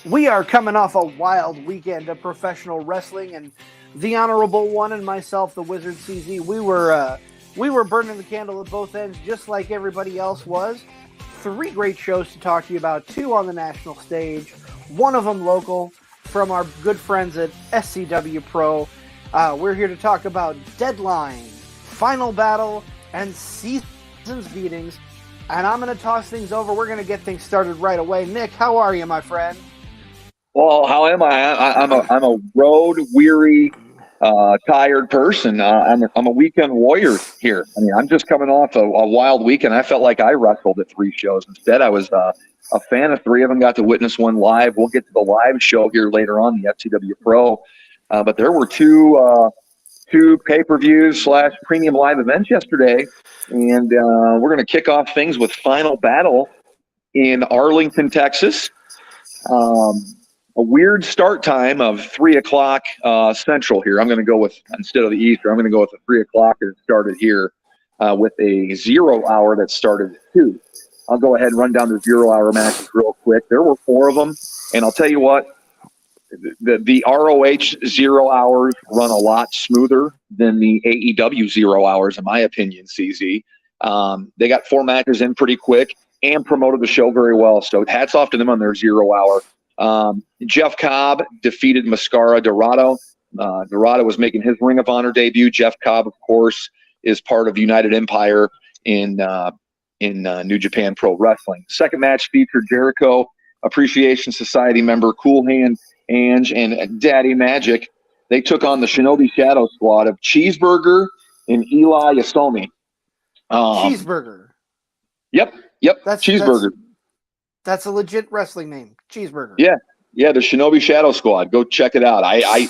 We are coming off a wild weekend of professional wrestling, and the Honorable One and myself, the Wizard CZ, we were burning the candle at both ends, just like everybody else was. 3 great shows to talk to you about, 2 on the national stage, 1 of them local from our good friends at SCW Pro. We're here to talk about Deadline, Final Battle, and Seasons Beatings. And I'm going to toss things over. We're going to get things started right away. Nick, how are you, my friend? Well, how am I? I'm a road weary, tired person. I'm a weekend warrior here. I mean, I'm just coming off a wild weekend. I felt like I wrestled at 3 shows. Instead, I was a fan of 3 of them. Got to witness one live. We'll get to the live show here later on, the FCW Pro. But there were two pay-per-views / premium live events yesterday, and we're going to kick off things with Final Battle in Arlington, Texas. A weird start time of 3 o'clock Central here. I'm going to go with, instead of the Easter, I'm going to go with the 3 o'clock that started here with a 0 hour that started at 2. I'll go ahead and run down the 0 hour matches real quick. There were 4 of them, and I'll tell you what, the ROH 0 hours run a lot smoother than the AEW 0 hours, in my opinion, CZ. They got 4 matches in pretty quick and promoted the show very well, so hats off to them on their 0 hour. Jeff Cobb defeated Mascara Dorado. Dorado was making his Ring of Honor debut. Jeff Cobb, of course, is part of United Empire in New Japan Pro Wrestling. Second match featured Jericho Appreciation Society member Cool Hand Ange and Daddy Magic. They took on the Shinobi Shadow Squad of Cheeseburger and Eli Yasomi. Cheeseburger. Yep. That's Cheeseburger. That's a legit wrestling name, Cheeseburger. Yeah, the Shinobi Shadow Squad. Go check it out.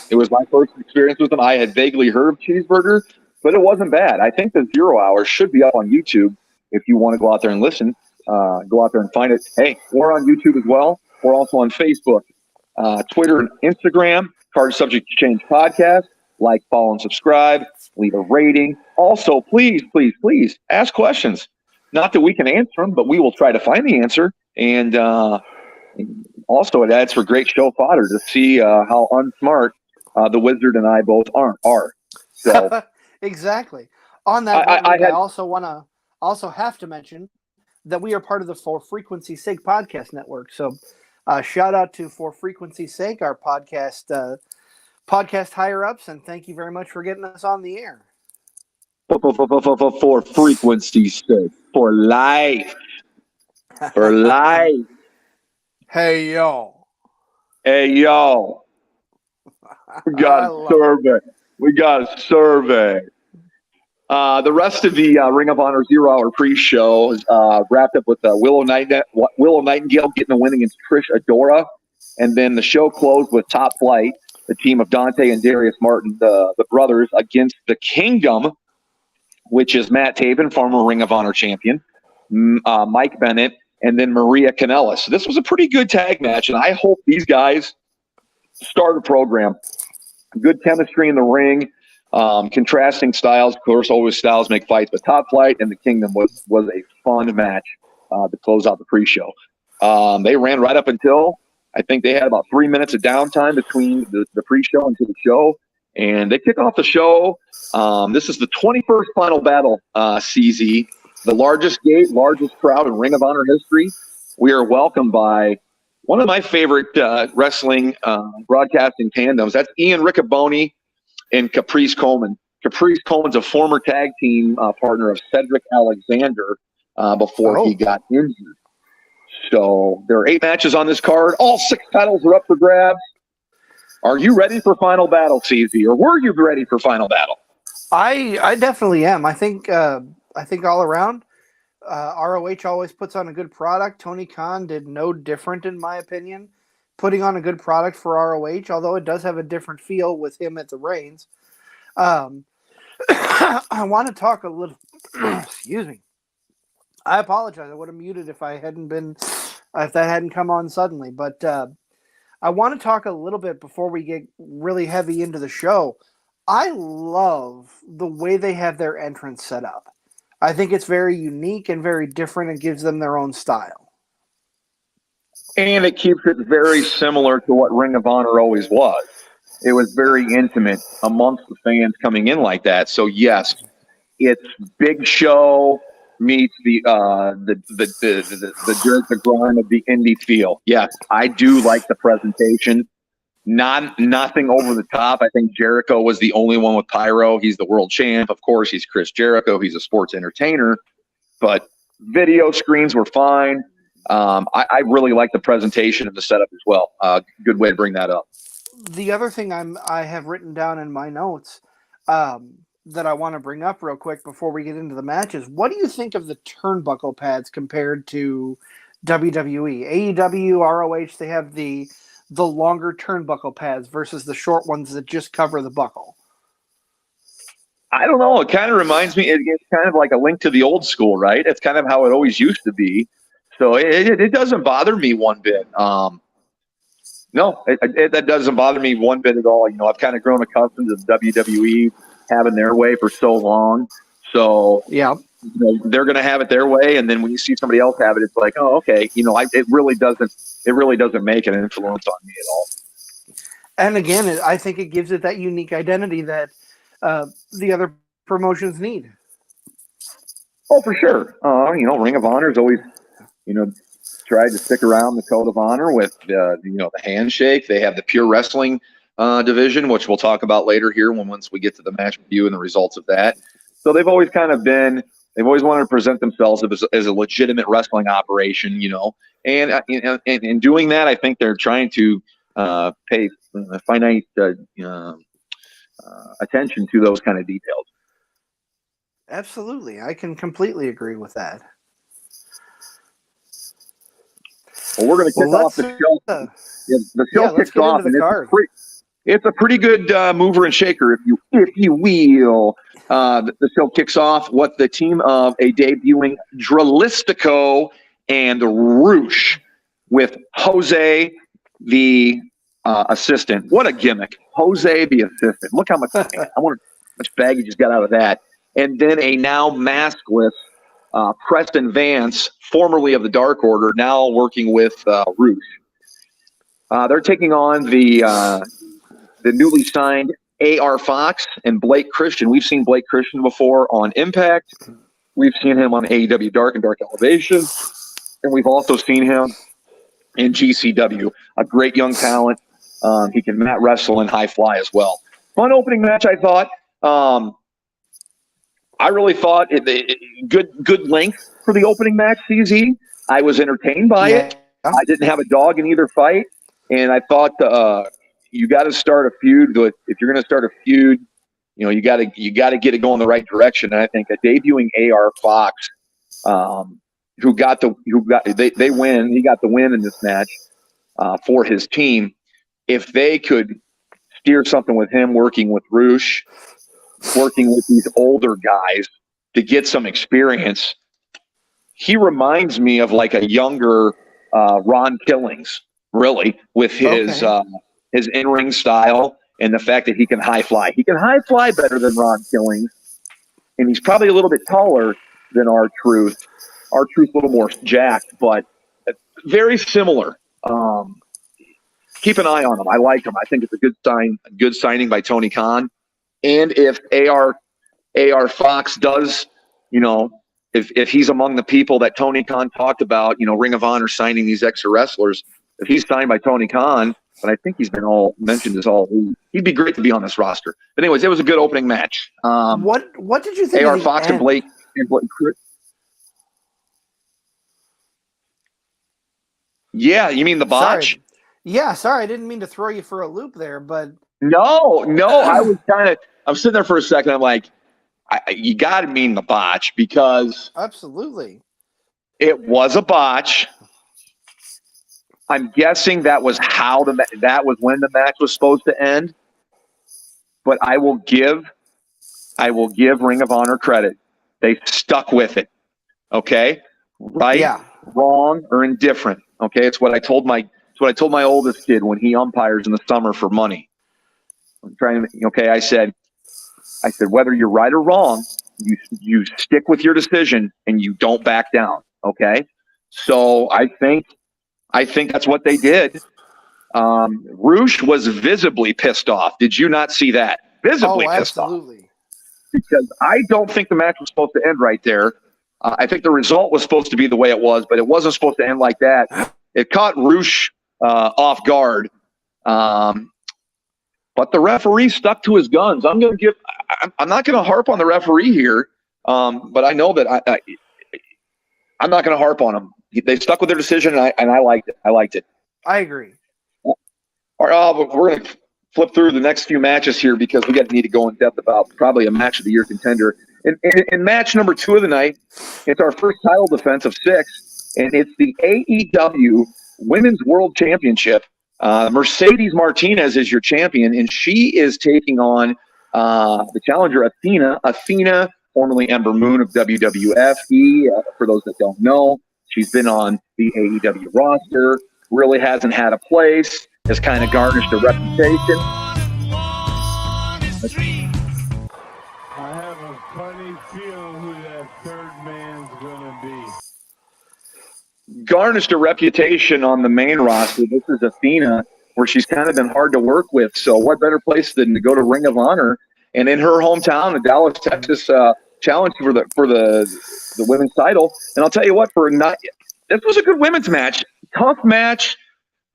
It was my first experience with them. I had vaguely heard of Cheeseburger, but it wasn't bad. I think the 0 hours should be up on YouTube if you want to go out there and listen. Go out there and find it. Hey, we're on YouTube as well. We're also on Facebook, Twitter, and Instagram. Card Subject to Change Podcast. Like, follow, and subscribe. Leave a rating. Also, please ask questions. Not that we can answer them, but we will try to find the answer. And also, it adds for great show fodder to see how unsmart the Wizard and I both are. So exactly. On that, I also have to mention that we are part of the For Frequency's Sake podcast network. So, shout out to For Frequency's Sake, our podcast higher ups, and thank you very much for getting us on the air. For Frequency's Sake, for life. For life. Hey, yo. We got a survey. The rest of the Ring of Honor 0 hour pre-show is wrapped up with Willow Nightingale getting a win against Trish Adora. And then the show closed with Top Flight, the team of Dante and Darius Martin, the brothers, against the Kingdom, which is Matt Taven, former Ring of Honor champion, Mike Bennett, and then Maria Kanellis. So this was a pretty good tag match, and I hope these guys start a program. Good chemistry in the ring, contrasting styles. Of course, always styles make fights, but Top Flight and the Kingdom was a fun match to close out the pre-show. They ran right up until, I think they had about 3 minutes of downtime between the pre-show and to the show, and they kick off the show. This is the 21st Final Battle, CZ. The largest gate, largest crowd in Ring of Honor history. We are welcomed by one of my favorite wrestling broadcasting tandems. That's Ian Riccaboni and Caprice Coleman. Caprice Coleman's a former tag team partner of Cedric Alexander before he got injured. So there are 8 matches on this card. All 6 titles are up for grabs. Are you ready for Final Battle, CZ, or were you ready for Final Battle? I definitely am. I think all around, ROH always puts on a good product. Tony Khan did no different, in my opinion, putting on a good product for ROH, although it does have a different feel with him at the reins. I want to talk a little. Excuse me. I apologize. I would have muted if that hadn't come on suddenly. But I want to talk a little bit before we get really heavy into the show. I love the way they have their entrance set up. I think it's very unique and very different and gives them their own style. And it keeps it very similar to what Ring of Honor always was. It was very intimate amongst the fans coming in like that. So yes, it's Big Show meets the dirt, the grime of the indie feel. Yes, I do like the presentation. Nothing over the top. I think Jericho was the only one with pyro. He's the world champ. Of course, he's Chris Jericho. He's a sports entertainer. But video screens were fine. I really like the presentation and the setup as well. Good way to bring that up. The other thing I have written down in my notes that I want to bring up real quick before we get into the matches. What do you think of the turnbuckle pads compared to WWE? AEW, ROH, they have the longer turnbuckle pads versus the short ones that just cover the buckle. I don't know. It kind of reminds me. It's kind of like a link to the old school, right? It's kind of how it always used to be. So it doesn't bother me one bit. No, that doesn't bother me one bit at all. You know, I've kind of grown accustomed to WWE having their way for so long. So yeah, you know, they're going to have it their way, and then when you see somebody else have it, it's like, oh, okay. You know, it really doesn't make an influence on me at all. And again, I think it gives it that unique identity that the other promotions need. Oh, for sure. You know, Ring of Honor is always, you know, tried to stick around the code of honor with the handshake. They have the pure wrestling division, which we'll talk about later here once we get to the match review and the results of that. So they've always they've always wanted to present themselves as a legitimate wrestling operation, you know. And in doing that, I think they're trying to pay finite attention to those kind of details. Absolutely. I can completely agree with that. Well, we're going to kick off the show. The show kicks off, and it's a pretty good mover and shaker, if you will. The show kicks off with the team of a debuting Dralistico and Roosh with Jose, the assistant. What a gimmick. Jose, the assistant. Look how much baggage he's got out of that. And then a now maskless Preston Vance, formerly of the Dark Order, now working with Roosh. They're taking on the newly signed A.R. Fox and Blake Christian. We've seen Blake Christian before on Impact. We've seen him on AEW Dark and Dark Elevation. And we've also seen him in GCW. A great young talent. He can mat wrestle and high fly as well. Fun opening match, I thought. I really thought good length for the opening match, CZ. I was entertained by it. I didn't have a dog in either fight. And I thought you got to start a feud. If you're going to start a feud, you know, you got to get it going the right direction. And I think a debuting AR Fox, they win. He got the win in this match for his team. If they could steer something with him, working with Roosh, working with these older guys to get some experience, he reminds me of like a younger Ron Killings, really, with his in-ring style and the fact that he can high fly. He can high fly better than Ron Killings, and he's probably a little bit taller than R-Truth. R-Truth's a little more jacked, but very similar. Keep an eye on him. I like him. I think it's a good signing by Tony Khan. And if AR Fox does, you know, if he's among the people that Tony Khan talked about, you know, Ring of Honor signing these extra wrestlers, if he's signed by Tony Khan, but I think he's been mentioned as all, he'd be great to be on this roster. But anyways, it was a good opening match. What did you think? AR Fox and Blake. Yeah, you mean the botch? Sorry. Yeah, sorry, I didn't mean to throw you for a loop there, but no, I'm sitting there for a second. I'm like, you got to mean the botch, because absolutely, it was a botch. I'm guessing that was when the match was supposed to end. But I will give Ring of Honor credit. They stuck with it. Okay, right? Yeah. Wrong or indifferent. Okay, it's what I told my oldest kid when he umpires in the summer for money. I said, whether you're right or wrong, you stick with your decision and you don't back down. Okay. So I think I think that's what they did. Roosh was visibly pissed off. Did you not see that? Visibly pissed off. Absolutely. Because I don't think the match was supposed to end right there. I think the result was supposed to be the way it was, but it wasn't supposed to end like that. It caught Roosh off guard. But the referee stuck to his guns. I'm not going to harp on the referee here, but I know that I'm not going to harp on them. They stuck with their decision, and I liked it. I agree. All right, we're going to flip through the next few matches here because we need to go in depth about probably a match of the year contender. In match number 2 of the night, it's our first title defense of 6, and it's the AEW Women's World Championship. Mercedes Martinez is your champion, and she is taking on the challenger Athena. Athena, formerly Ember Moon of WWF. For those that don't know, she's been on the AEW roster, really hasn't had a place, has kind of garnished a reputation. I have a funny feeling who that third man's going to be. Garnished a reputation on the main roster. This is Athena, where she's kind of been hard to work with. So what better place than to go to Ring of Honor and in her hometown, in Dallas, Texas, challenge for the women's title. And I'll tell you what, this was a good women's match. Tough match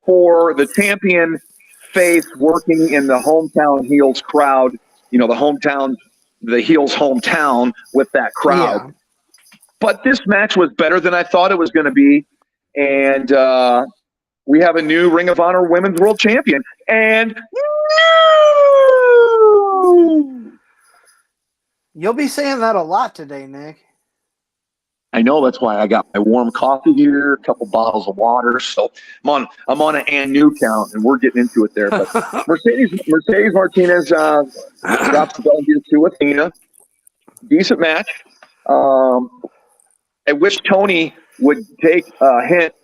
for the champion face working in the hometown heels crowd. You know, the heels hometown with that crowd. Yeah. But this match was better than I thought it was going to be. And we have a new Ring of Honor Women's World Champion. And you'll be saying that a lot today, Nick. I know, that's why I got my warm coffee here, a couple bottles of water. So I'm on an and new count, and we're getting into it there. But Mercedes Martinez drops the belt here to Athena. Decent match. I wish Tony would take a hint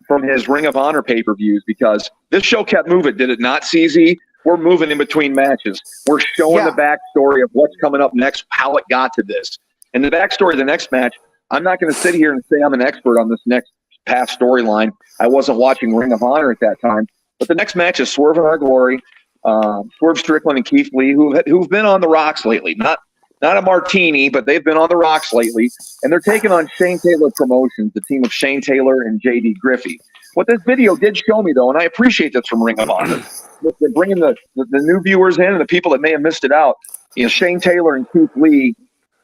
from his Ring of Honor pay-per-views, because this show kept moving. Did it not, CZ? We're moving in between matches. We're showing the backstory of what's coming up next, how it got to this. And the backstory of the next match, I'm not going to sit here and say I'm an expert on this next past storyline. I wasn't watching Ring of Honor at that time. But the next match is Swerve and Our Glory, Swerve Strickland and Keith Lee, who've been on the rocks lately. Not a martini, but they've been on the rocks lately. And they're taking on Shane Taylor Promotions, the team of Shane Taylor and J.D. Griffey. What this video did show me, though, and I appreciate this from Ring of Honor, they're bringing the new viewers in and the people that may have missed it out. You know, Shane Taylor and Keith Lee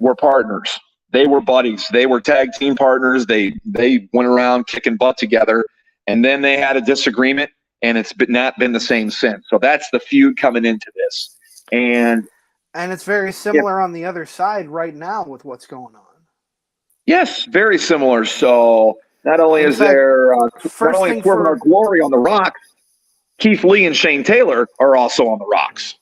were partners. They were buddies. They were tag team partners. They went around kicking butt together, and then they had a disagreement, and it's not been the same since. So that's the feud coming into this. And it's very similar on the other side right now with what's going on. Yes, very similar. So not only is there Swerve and Our Glory on the rocks, Keith Lee and Shane Taylor are also on the rocks.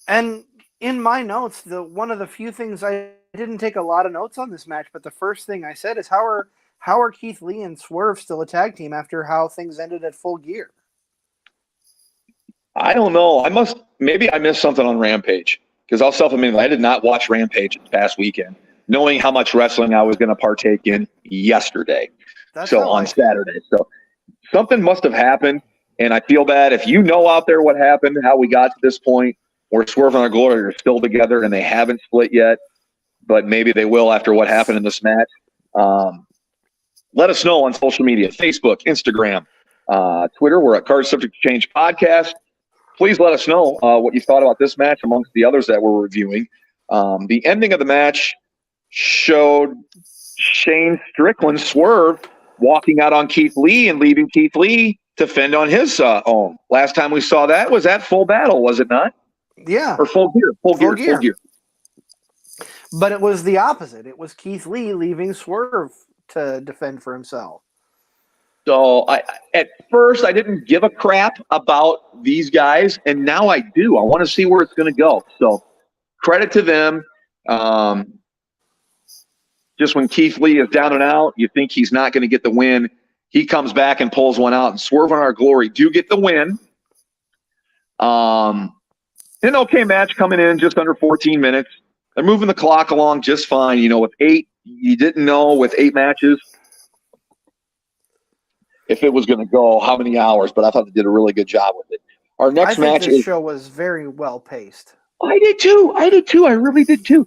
And in my notes, one of the few things I didn't take a lot of notes on this match, but the first thing I said is how are Keith Lee and Swerve still a tag team after how things ended at Full Gear? I don't know. Maybe I missed something on Rampage, because I'll self-admit I did not watch Rampage this past weekend, knowing how much wrestling I was going to partake in yesterday. On Saturday. So something must have happened, and I feel bad if you know out there what happened, how we got to this point where Swerve and Our Glory are still together and they haven't split yet, but maybe they will after what happened in this match. Let us know on social media, Facebook, Instagram, Twitter. We're at Card Subject to Change Podcast. Please let us know what you thought about this match amongst the others that we're reviewing. The ending of the match showed Shane Strickland, Swerve, walking out on Keith Lee and leaving Keith Lee to fend on his own. Last time we saw that was at Full Battle, was it not? Yeah. Or Full Gear. Full Gear. But it was the opposite. It was Keith Lee leaving Swerve to defend for himself. So at first I didn't give a crap about these guys, and now I do. I want to see where it's going to go. So credit to them. Just when Keith Lee is down and out, you think he's not going to get the win. He comes back and pulls one out, and Swerve and Our Glory do get the win. An okay match coming in just under 14 minutes. They're moving the clock along just fine. You know, with 8 matches, if it was going to go how many hours, but I thought they did a really good job with it. Our I next think match this is. show was very well paced. I did too. I really did too.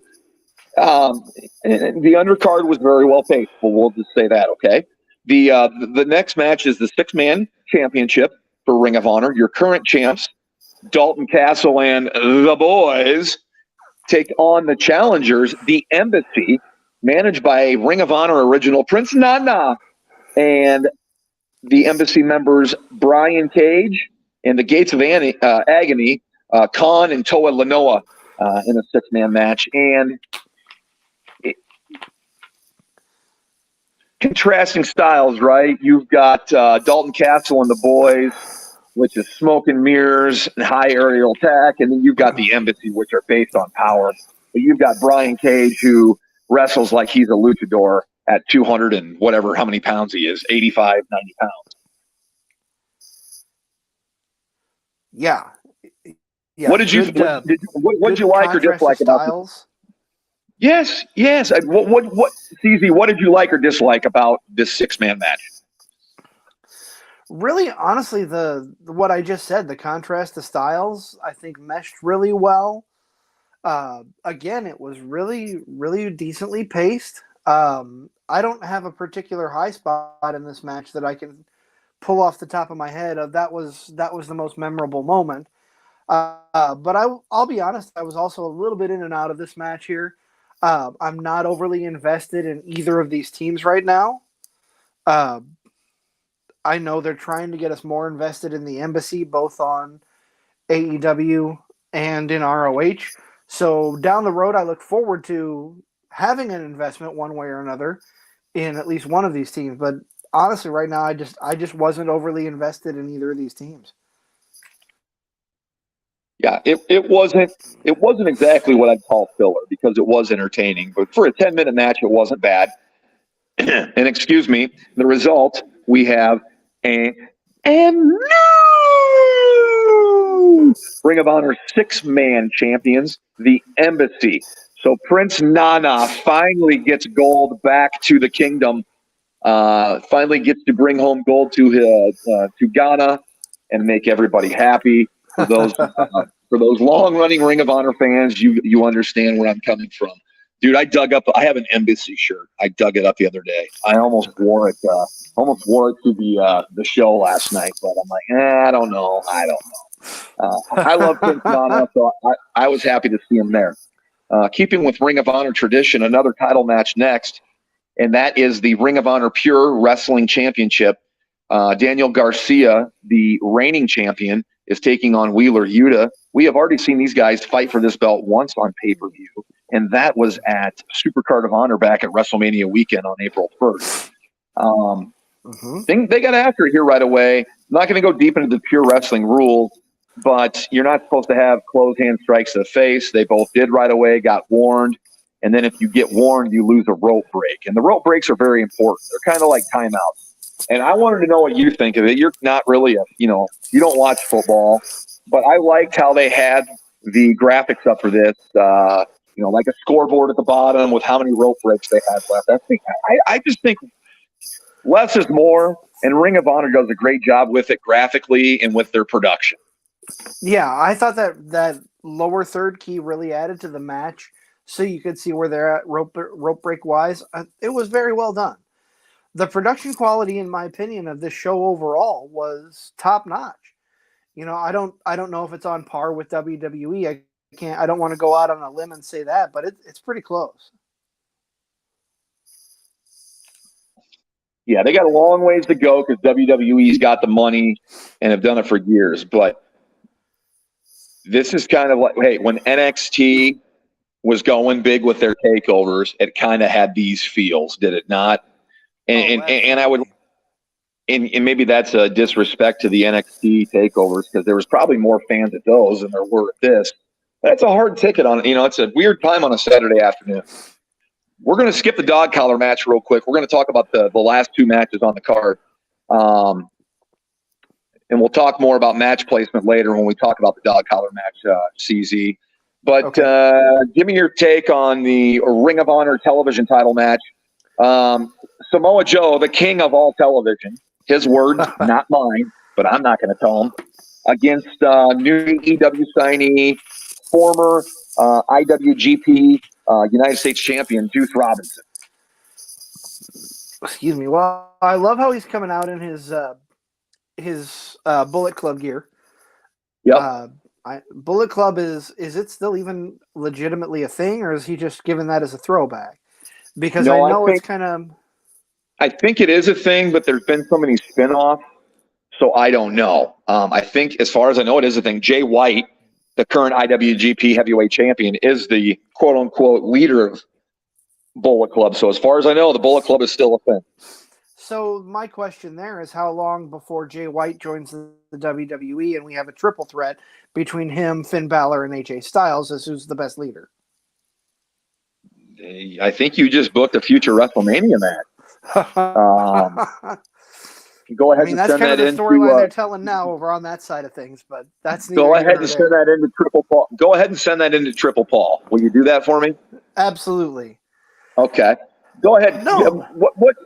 And the undercard was very well paced. But we'll just say that, okay? The next match is the 6-man championship for Ring of Honor. Your current champs, Dalton Castle and the boys, take on the challengers, the Embassy, managed by Ring of Honor original Prince Nana and the Embassy members Brian Cage and the Gates of Agony, Khan and Toa Lanoa in a 6-man match. And contrasting styles, right? You've got Dalton Castle and the boys, which is smoke and mirrors and high aerial attack. And then you've got the Embassy, which are based on power. But you've got Brian Cage, who wrestles like he's a luchador at 200 and whatever, how many pounds he is, 85, 90 pounds. Yeah. What did you like or dislike about this? Yes. What CZ, what did you like or dislike about this 6-man match? Really, honestly, what I just said, the contrast to styles, I think meshed really well. Again, it was really, really decently paced. I don't have a particular high spot in this match that I can pull off the top of my head of that was the most memorable moment. But I'll be honest, I was also a little bit in and out of this match here. I'm not overly invested in either of these teams right now. I know they're trying to get us more invested in the Embassy, both on AEW and in ROH. So down the road, I look forward to having an investment one way or another in at least one of these teams. But honestly, right now, I just wasn't overly invested in either of these teams. Yeah, it wasn't exactly what I'd call filler because it was entertaining. But for a 10-minute match, it wasn't bad. And excuse me, the result we have and new Ring of Honor 6-man champions, the Embassy. So Prince Nana finally gets gold back to the kingdom. Finally gets to bring home gold to Ghana and make everybody happy. For those long-running Ring of Honor fans, you understand where I'm coming from. Dude, I have an Embassy shirt. I dug it up the other day. I almost wore it to the show last night, but I'm like, I don't know. I love Prince Nana, so I was happy to see him there. Keeping with Ring of Honor tradition, another title match next, and that is the Ring of Honor Pure Wrestling Championship. Daniel Garcia, the reigning champion, is taking on Wheeler Yuta. We have already seen these guys fight for this belt once on pay-per-view, and that was at Supercard of Honor back at WrestleMania weekend on April 1st. They got after it here right away. I'm not going to go deep into the pure wrestling rules, but you're not supposed to have closed hand strikes to the face. They both did right away, got warned. And then if you get warned, you lose a rope break. And the rope breaks are very important. They're kind of like timeouts. And I wanted to know what you think of it. You're not really you don't watch football, but I liked how they had the graphics up for this, like a scoreboard at the bottom with how many rope breaks they had left. I just think less is more, and Ring of Honor does a great job with it graphically and with their production. Yeah, I thought that lower third key really added to the match, so you could see where they're at rope break wise. It was very well done. The production quality, in my opinion, of this show overall was top notch. I don't know if it's on par with WWE. I don't want to go out on a limb and say that, but it's pretty close. Yeah, they got a long ways to go because WWE's got the money and have done it for years. But this is kind of like, hey, when NXT was going big with their takeovers, it kind of had these feels, did it not? And I would, and maybe that's a disrespect to the NXT takeovers because there was probably more fans at those than there were at this. That's a hard ticket on it. It's a weird time on a Saturday afternoon. We're going to skip the dog collar match real quick. We're going to talk about the last two matches on the card. And we'll talk more about match placement later when we talk about the dog collar match, CZ. But okay. Give me your take on the Ring of Honor television title match. Samoa Joe, the king of all television, his words, not mine, but I'm not going to tell him, against new EW signee, former IWGP United States champion Juice Robinson. Excuse me. Well, I love how he's coming out in his Bullet Club gear. Yep. Bullet Club is it still even legitimately a thing, or is he just giving that as a throwback? Because No, I know think, it's kind of. I think it is a thing, but there's been so many spin-offs, so I don't know. I think, as far as I know, it is a thing. Jay White, the current IWGP Heavyweight Champion, is the quote-unquote leader of Bullet Club. So as far as I know, the Bullet Club is still a thing. So my question there is, how long before Jay White joins the WWE and we have a triple threat between him, Finn Balor, and AJ Styles as who's the best leader? I think you just booked a future WrestleMania match. Go ahead and that's send kind that of the into. storyline they're telling now over on that side of things, but that's Go ahead and send that into Triple Paul. Go ahead and send that into Triple Paul. Will you do that for me? Absolutely. Okay. Go ahead. No.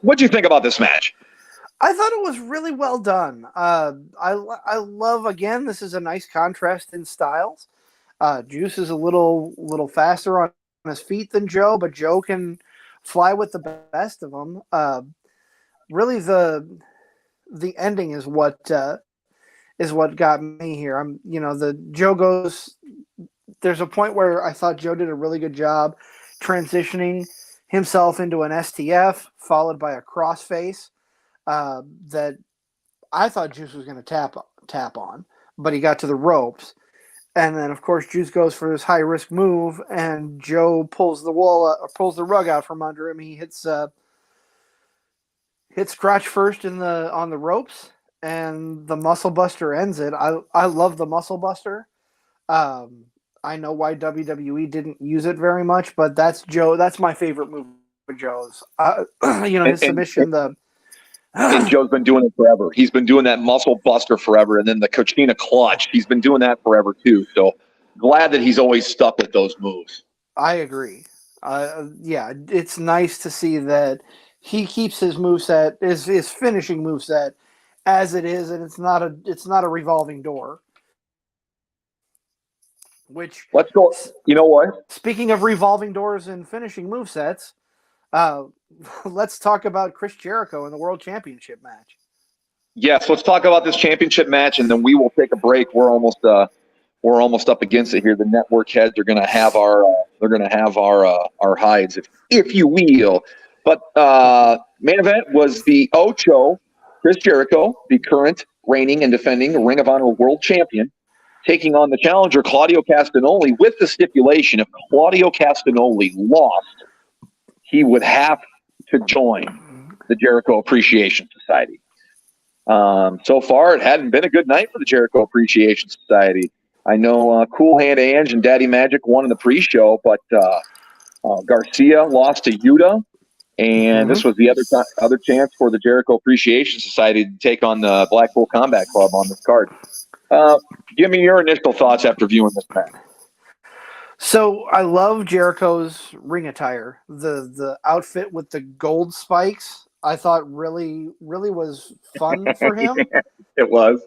What'd you think about this match? I thought it was really well done. I love, again, this is a nice contrast in styles. Juice is a little faster on his feet than Joe, but Joe can fly with the best of them. Really, the ending is what got me here. The Joe goes. There's a point where I thought Joe did a really good job transitioning himself into an STF, followed by a crossface that I thought Juice was going to tap on, but he got to the ropes. And then, of course, Juice goes for this high risk move, and Joe pulls the rug out from under him. He hits crotch first on the ropes, and the Muscle Buster ends it. I love the Muscle Buster. I know why WWE didn't use it very much, but that's Joe. That's my favorite move of Joe's. His submission. And Joe's been doing it forever. He's been doing that Muscle Buster forever, and then the Cochina Clutch. He's been doing that forever too. So glad that he's always stuck with those moves. I agree. It's nice to see that he keeps his moveset, his finishing moveset, as it is, and it's not a revolving door. Which, let's go. You know what? Speaking of revolving doors and finishing movesets, let's talk about Chris Jericho in the World Championship match. Yes, let's talk about this championship match, and then we will take a break. We're almost up against it here. The network heads are going to have our hides, if you will. But main event was the Ocho, Chris Jericho, the current reigning and defending Ring of Honor World Champion, taking on the challenger Claudio Castagnoli, with the stipulation if Claudio Castagnoli lost, he would have to join the Jericho Appreciation Society. So far, it hadn't been a good night for the Jericho Appreciation Society. I know Cool Hand Ange and Daddy Magic won in the pre-show, but Garcia lost to Yuta, and this was the other chance for the Jericho Appreciation Society to take on the Blackpool Combat Club on this card. Give me your initial thoughts after viewing this match. So I love Jericho's ring attire. The outfit with the gold spikes, I thought really, really was fun for him. It was.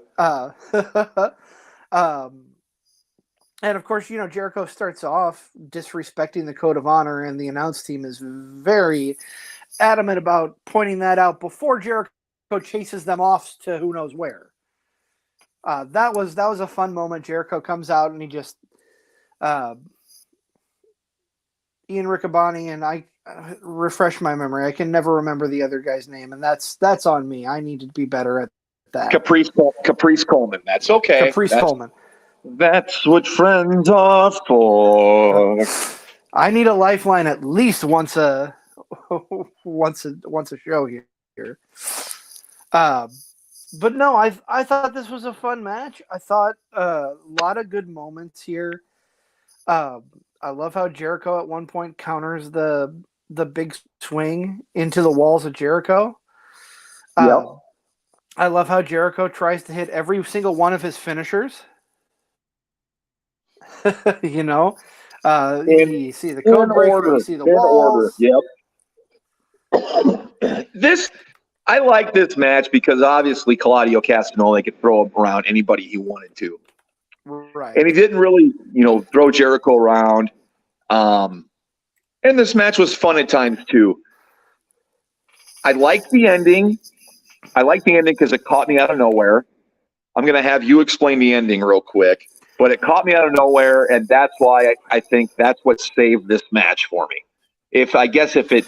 And of course, Jericho starts off disrespecting the Code of Honor, and the announce team is very adamant about pointing that out before Jericho chases them off to who knows where. That was a fun moment. Jericho comes out and he just Ian Riccaboni, and I refresh my memory. I can never remember the other guy's name, and that's on me. I need to be better at that. Caprice Coleman. That's okay. Coleman. That's what friends are for. I need a lifeline at least once a show here. But no, I thought this was a fun match. I thought a lot of good moments here. I love how Jericho at one point counters the big swing into the walls of Jericho. I love how Jericho tries to hit every single one of his finishers. You see the code breaker, you see the walls. Order. Yep. I like this match because obviously Claudio Castagnoli could throw around anybody he wanted to. Right. And he didn't really, throw Jericho around. And this match was fun at times too. I liked the ending. I liked the ending because it caught me out of nowhere. I'm going to have you explain the ending real quick. But it caught me out of nowhere, and that's why I think that's what saved this match for me. If it,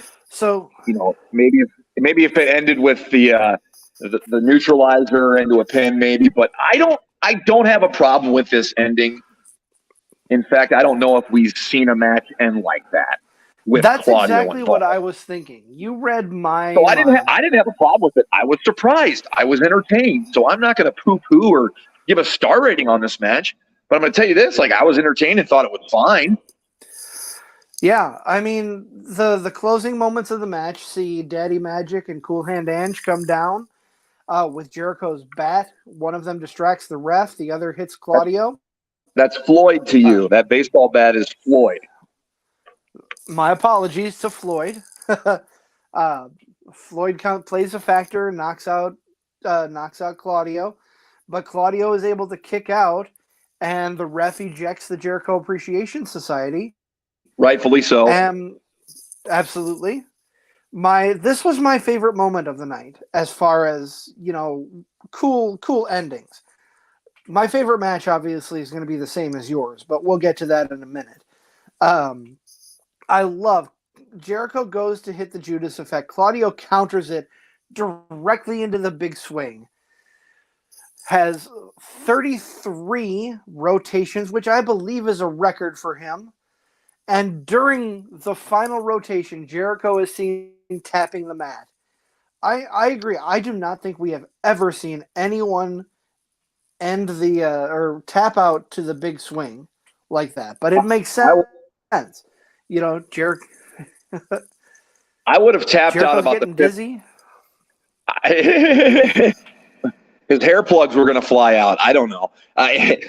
maybe if it ended with the neutralizer into a pin, maybe. But I don't have a problem with this ending. In fact, I don't know if we've seen a match end like that with That's Claudio exactly involved. what I was thinking. You read my. So I didn't have a problem with it. I was surprised. I was entertained. So I'm not going to poo-poo or give a star rating on this match. But I'm going to tell you this: I was entertained and thought it was fine. Yeah, I mean the closing moments of the match see Daddy Magic and Cool Hand Ange come down with Jericho's bat. One of them distracts the ref. The other hits Claudio. That's Floyd to you. That baseball bat is Floyd. My apologies to Floyd. Floyd plays a factor, knocks out Claudio, but Claudio is able to kick out, and the ref ejects the Jericho Appreciation Society. Rightfully so. Absolutely. This was my favorite moment of the night, as far as cool endings. My favorite match, obviously, is going to be the same as yours, but we'll get to that in a minute. I love Jericho goes to hit the Judas effect. Claudio counters it directly into the big swing. Has 33 rotations, which I believe is a record for him. And during the final rotation, Jericho is seen tapping the mat. I agree. I do not think we have ever seen anyone end the or tap out to the big swing like that. But it makes sense. Jericho. I would have tapped Jericho's out about getting the dizzy. His hair plugs were going to fly out. I don't know. I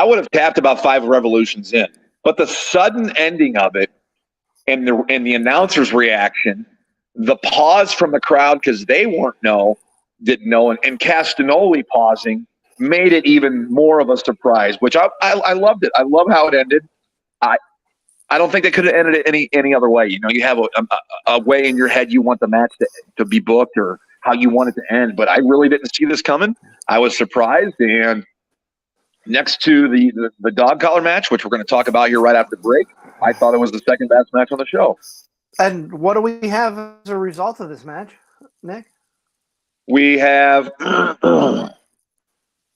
would have tapped about 5 revolutions in, but the sudden ending of it and the announcer's reaction, the pause from the crowd because they didn't know, and Castagnoli pausing made it even more of a surprise, which I loved it. I love how it ended. I don't think they could have ended it any other way. You have a way in your head you want the match to be booked or how you want it to end, but I really didn't see this coming. I was surprised, and next to the dog collar match, which we're going to talk about here right after the break, I thought it was the second best match on the show. And what do we have as a result of this match, Nick? We have the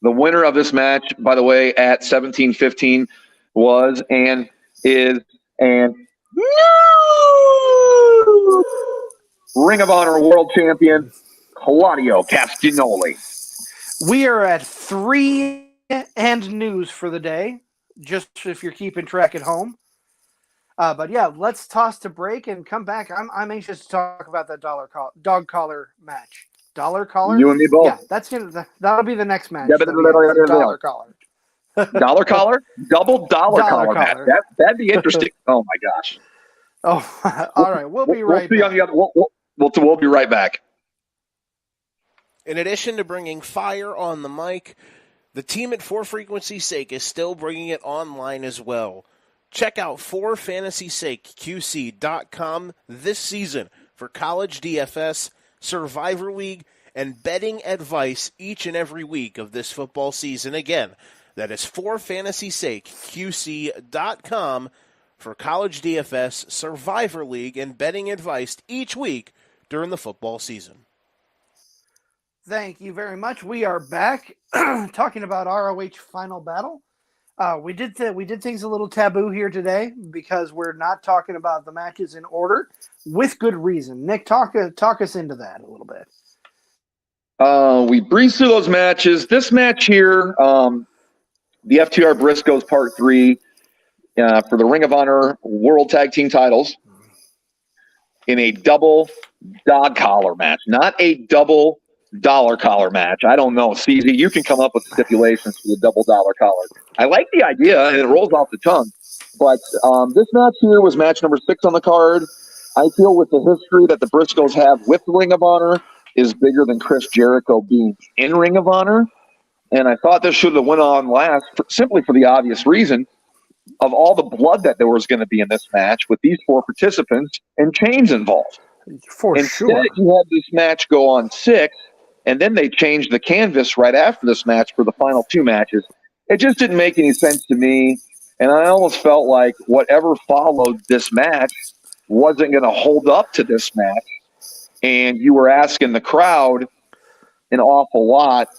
winner of this match, by the way, at 17:15 was and is and Ring of Honor World Champion Claudio Castagnoli. We are at 3 and news for the day, just if you're keeping track at home. But yeah, let's toss to break and come back. I'm anxious to talk about that dog collar match. Dollar collar? You and me both. Yeah, that'll be the next match. Dollar collar. Dollar collar? Double dollar collar match. That'd be interesting. Oh my gosh. Oh, all right. We'll be right back. On the other. We'll be right back. In addition to bringing fire on the mic, the team at 4Frequency's Sake is still bringing it online as well. Check out 4FantasySakeQC.com this season for college DFS, Survivor League, and betting advice each and every week of this football season. Again, that is 4FantasySakeQC.com for college DFS, Survivor League, and betting advice each week during the football season. Thank you very much. We are back talking about ROH Final Battle. We did things a little taboo here today because we're not talking about the matches in order with good reason. Nick, talk us into that a little bit. We breezed through those matches. This match here, the FTR Briscoes Part 3 for the Ring of Honor World Tag Team titles in a double dog collar match, not a double dollar collar match. I don't know. CZ, you can come up with stipulations for the double dollar collar. I like the idea, and it rolls off the tongue. But this match here was match number 6 on the card. I feel with the history that the Briscoes have with Ring of Honor is bigger than Chris Jericho being in Ring of Honor. And I thought this should have went on last simply for the obvious reason of all the blood that there was going to be in this match with these 4 participants and chains involved. For Instead, sure. you had this match go on 6, and then they changed the canvas right after this match for the final 2 matches. It just didn't make any sense to me, and I almost felt like whatever followed this match wasn't going to hold up to this match, and you were asking the crowd an awful lot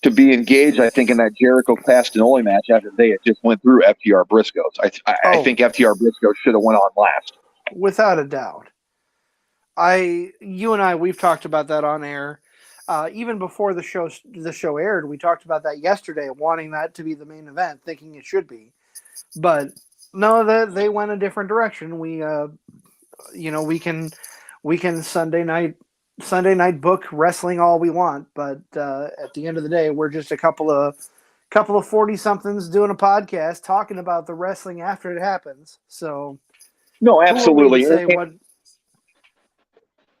to be engaged, I think, in that Jericho-Castagnoli match after they had just went through FTR Briscoes. I think FTR Briscoe should have went on last. Without a doubt. You and I, we've talked about that on air. Even before the show aired, we talked about that yesterday, wanting that to be the main event, thinking it should be. But no, they went a different direction. We can Sunday night book wrestling all we want, but at the end of the day, we're just a couple of 40-somethings doing a podcast talking about the wrestling after it happens. So no, absolutely.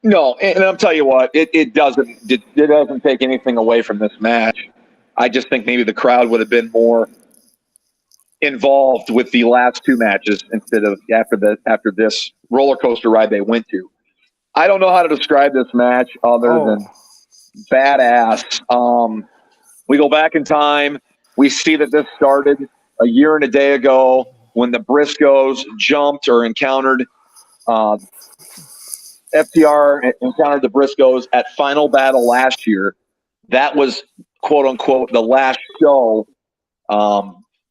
No, and I'll tell you what, it doesn't take anything away from this match. I just think maybe the crowd would have been more involved with the last 2 matches instead of after this roller coaster ride they went to. I don't know how to describe this match other than badass. We go back in time. We see that this started a year and a day ago when the Briscoes jumped or encountered FTR encountered the Briscoes at Final Battle last year. That was, quote unquote, the last show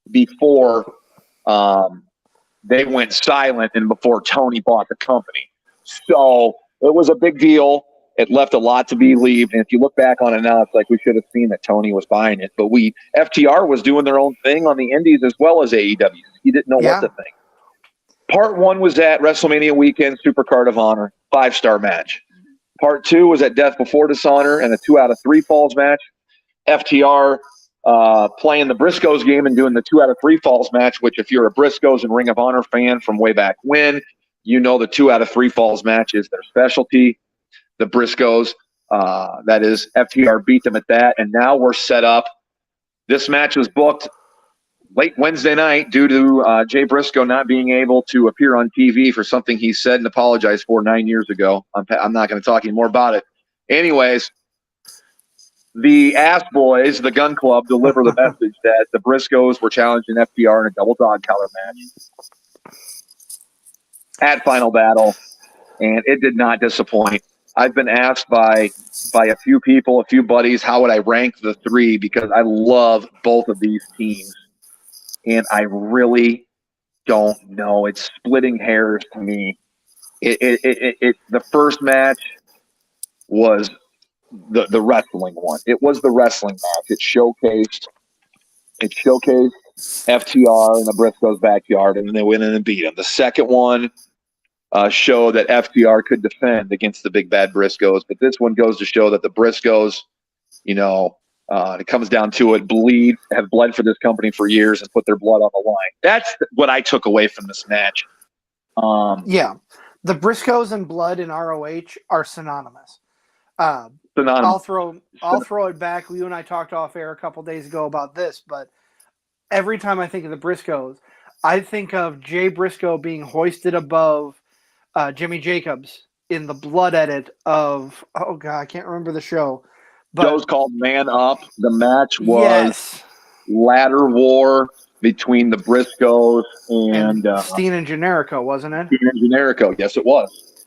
before they went silent and before Tony bought the company. So it was a big deal. It left a lot to be believed. And if you look back on it now, it's like we should have seen that Tony was buying it. But FTR was doing their own thing on the indies as well as AEW. He didn't know what to think. Part 1 was at WrestleMania weekend, Supercard of Honor, 5-star match. Part 2 was at Death Before Dishonor and a 2 out of 3 falls match. FTR playing the Briscoes game and doing the 2 out of 3 falls match, which if you're a Briscoes and Ring of Honor fan from way back when, you know the 2 out of 3 falls match is their specialty. The Briscoes, that is, FTR beat them at that, and now we're set up. This match was booked late Wednesday night due to Jay Briscoe not being able to appear on TV for something he said and apologized for 9 years ago. I'm not going to talk anymore about it. Anyways, the Ass Boys, the Gun Club, deliver the message that the Briscoes were challenging FTR in a double dog collar match at Final Battle, and it did not disappoint. I've been asked by a few people, a few buddies, how would I rank the 3 because I love both of these teams. And I really don't know. It's splitting hairs to me. The first match was the wrestling one. It was the wrestling match. It showcased FTR in the Briscoes' backyard, and then they went in and beat them. The second one showed that FTR could defend against the big bad Briscoes, but this one goes to show that the Briscoes, it comes down to it, have bled for this company for years and put their blood on the line. That's what I took away from this match. The Briscoes and blood in ROH are synonymous. I'll throw it back. You and I talked off air a couple days ago about this, but every time I think of the Briscoes, I think of Jay Briscoe being hoisted above Jimmy Jacobs in the blood edit of, I can't remember the show. But show's called Man Up. The match was ladder war between the Briscoes and Steen and Generico, wasn't it? Steen and Generico, yes, it was.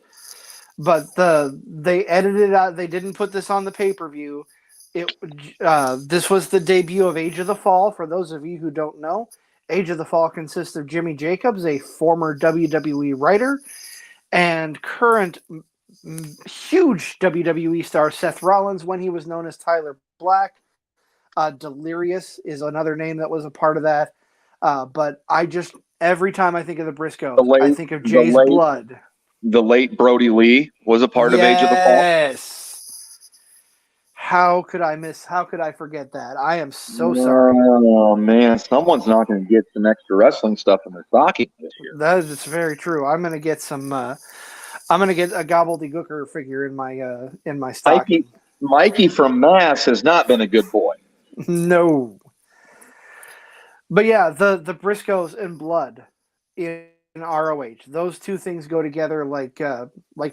But they edited it out. They didn't put this on the pay-per-view. This was the debut of Age of the Fall. For those of you who don't know, Age of the Fall consists of Jimmy Jacobs, a former WWE writer, and current huge WWE star Seth Rollins when he was known as Tyler Black. Delirious is another name that was a part of that. But every time I think of the Briscoes, I think of Jay's blood. The late Brody Lee was a part of Age of the Fall. Yes. How could I forget that? I am so sorry. Oh man, someone's not going to get some extra wrestling stuff in their stocking this year. That is very true. I'm gonna get some. I'm gonna get a gobbledygooker figure in my stocking. Mikey from Mass has not been a good boy. No. But yeah, the Briscoes and blood in ROH. Those two things go together like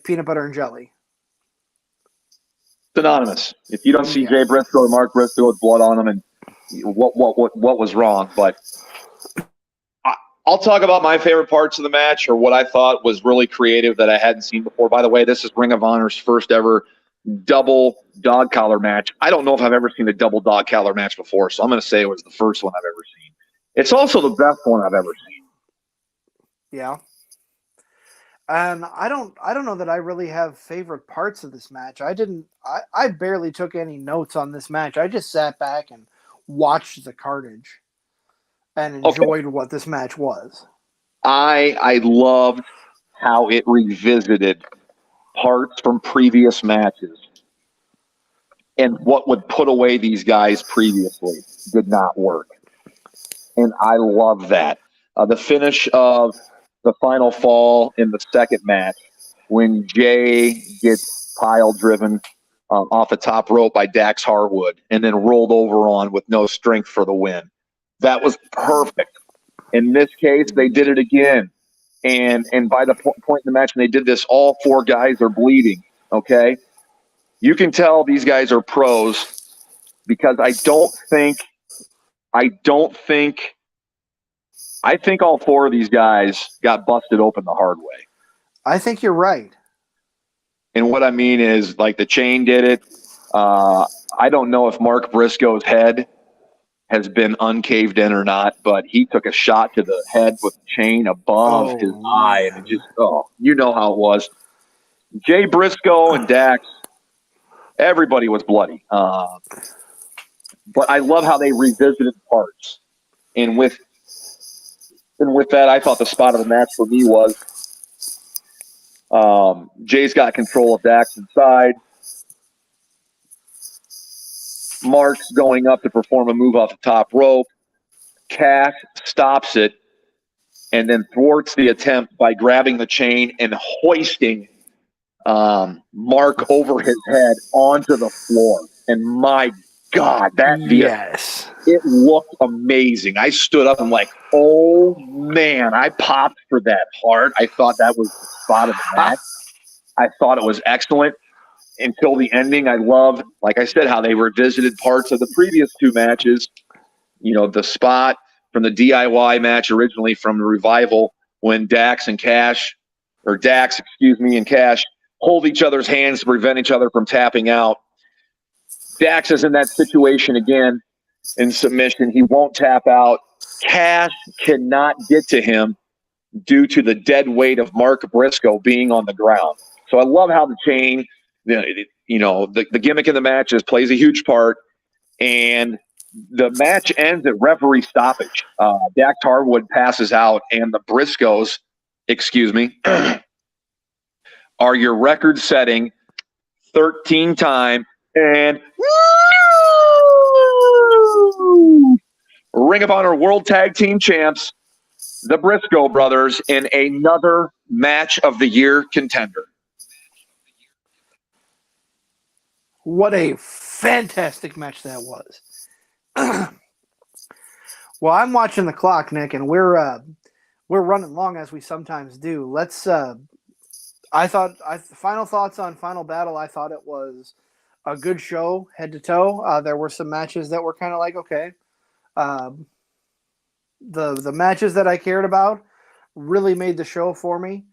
peanut butter and jelly. Synonymous. If you don't see Yeah. Jay Briscoe or Mark Briscoe with blood on them, and what was wrong, but I'll talk about my favorite parts of the match or what I thought was really creative that I hadn't seen before. By the way, this is Ring of Honor's first ever double dog collar match. I don't know if I've ever seen a double dog collar match before, so I'm going to say it was the first one I've ever seen. It's also the best one I've ever seen. Yeah. And I don't know that I really have favorite parts of this match. I barely took any notes on this match. I just sat back and watched the carnage and enjoyed what this match was. I loved how it revisited parts from previous matches and what would put away these guys previously did not work. And I love that. The finish of the final fall in the second match when Jay gets pile driven off the top rope by Dax Harwood and then rolled over on with no strength for the win. That was perfect. In this case, they did it again. And by the point in the match when they did this, all four guys are bleeding, okay? You can tell these guys are pros because I think all four of these guys got busted open the hard way. I think you're right. And what I mean is, like, the chain did it. I don't know if Mark Briscoe's head has been uncaved in or not, but he took a shot to the head with the chain above his eye, and it just, you know how it was. Jay Briscoe and Dax, everybody was bloody. But I love how they revisited parts. And with that, I thought the spot of the match for me was Jay's got control of Dax inside. Mark's going up to perform a move off the top rope. Cash stops it and then thwarts the attempt by grabbing the chain and hoisting Mark over his head onto the floor. And my God, it looked amazing. I stood up and like, oh man, I popped for that hard. I thought that was the spot of the match. I thought it was excellent until the ending. I loved, like I said, how they revisited parts of the previous two matches. You know, the spot from the DIY match originally from the Revival when Dax and Cash hold each other's hands to prevent each other from tapping out. Dax is in that situation again in submission. He won't tap out. Cash cannot get to him due to the dead weight of Mark Briscoe being on the ground. So I love how the chain, the gimmick in the matches plays a huge part. And the match ends at referee stoppage. Dax Harwood passes out, and the Briscoes, are your record-setting 13-time and Ring of Honor World Tag Team Champs, the Briscoe brothers, in another Match of the Year contender. What a fantastic match that was. Well, I'm watching the clock, Nick, and we're running long as we sometimes do. Let's. Final thoughts on Final Battle. I thought it was a good show, head to toe. There were some matches that were kind of like okay. The matches that I cared about really made the show for me.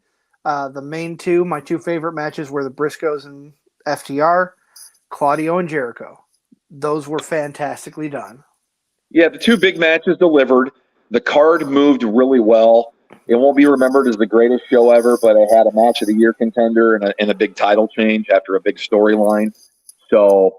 The main two, my two favorite matches were the Briscoes and FTR, Claudio and Jericho. Those were fantastically done. Yeah, the two big matches delivered. The card moved really well. It won't be remembered as the greatest show ever, but it had a Match of the Year contender and a big title change after a big storyline. So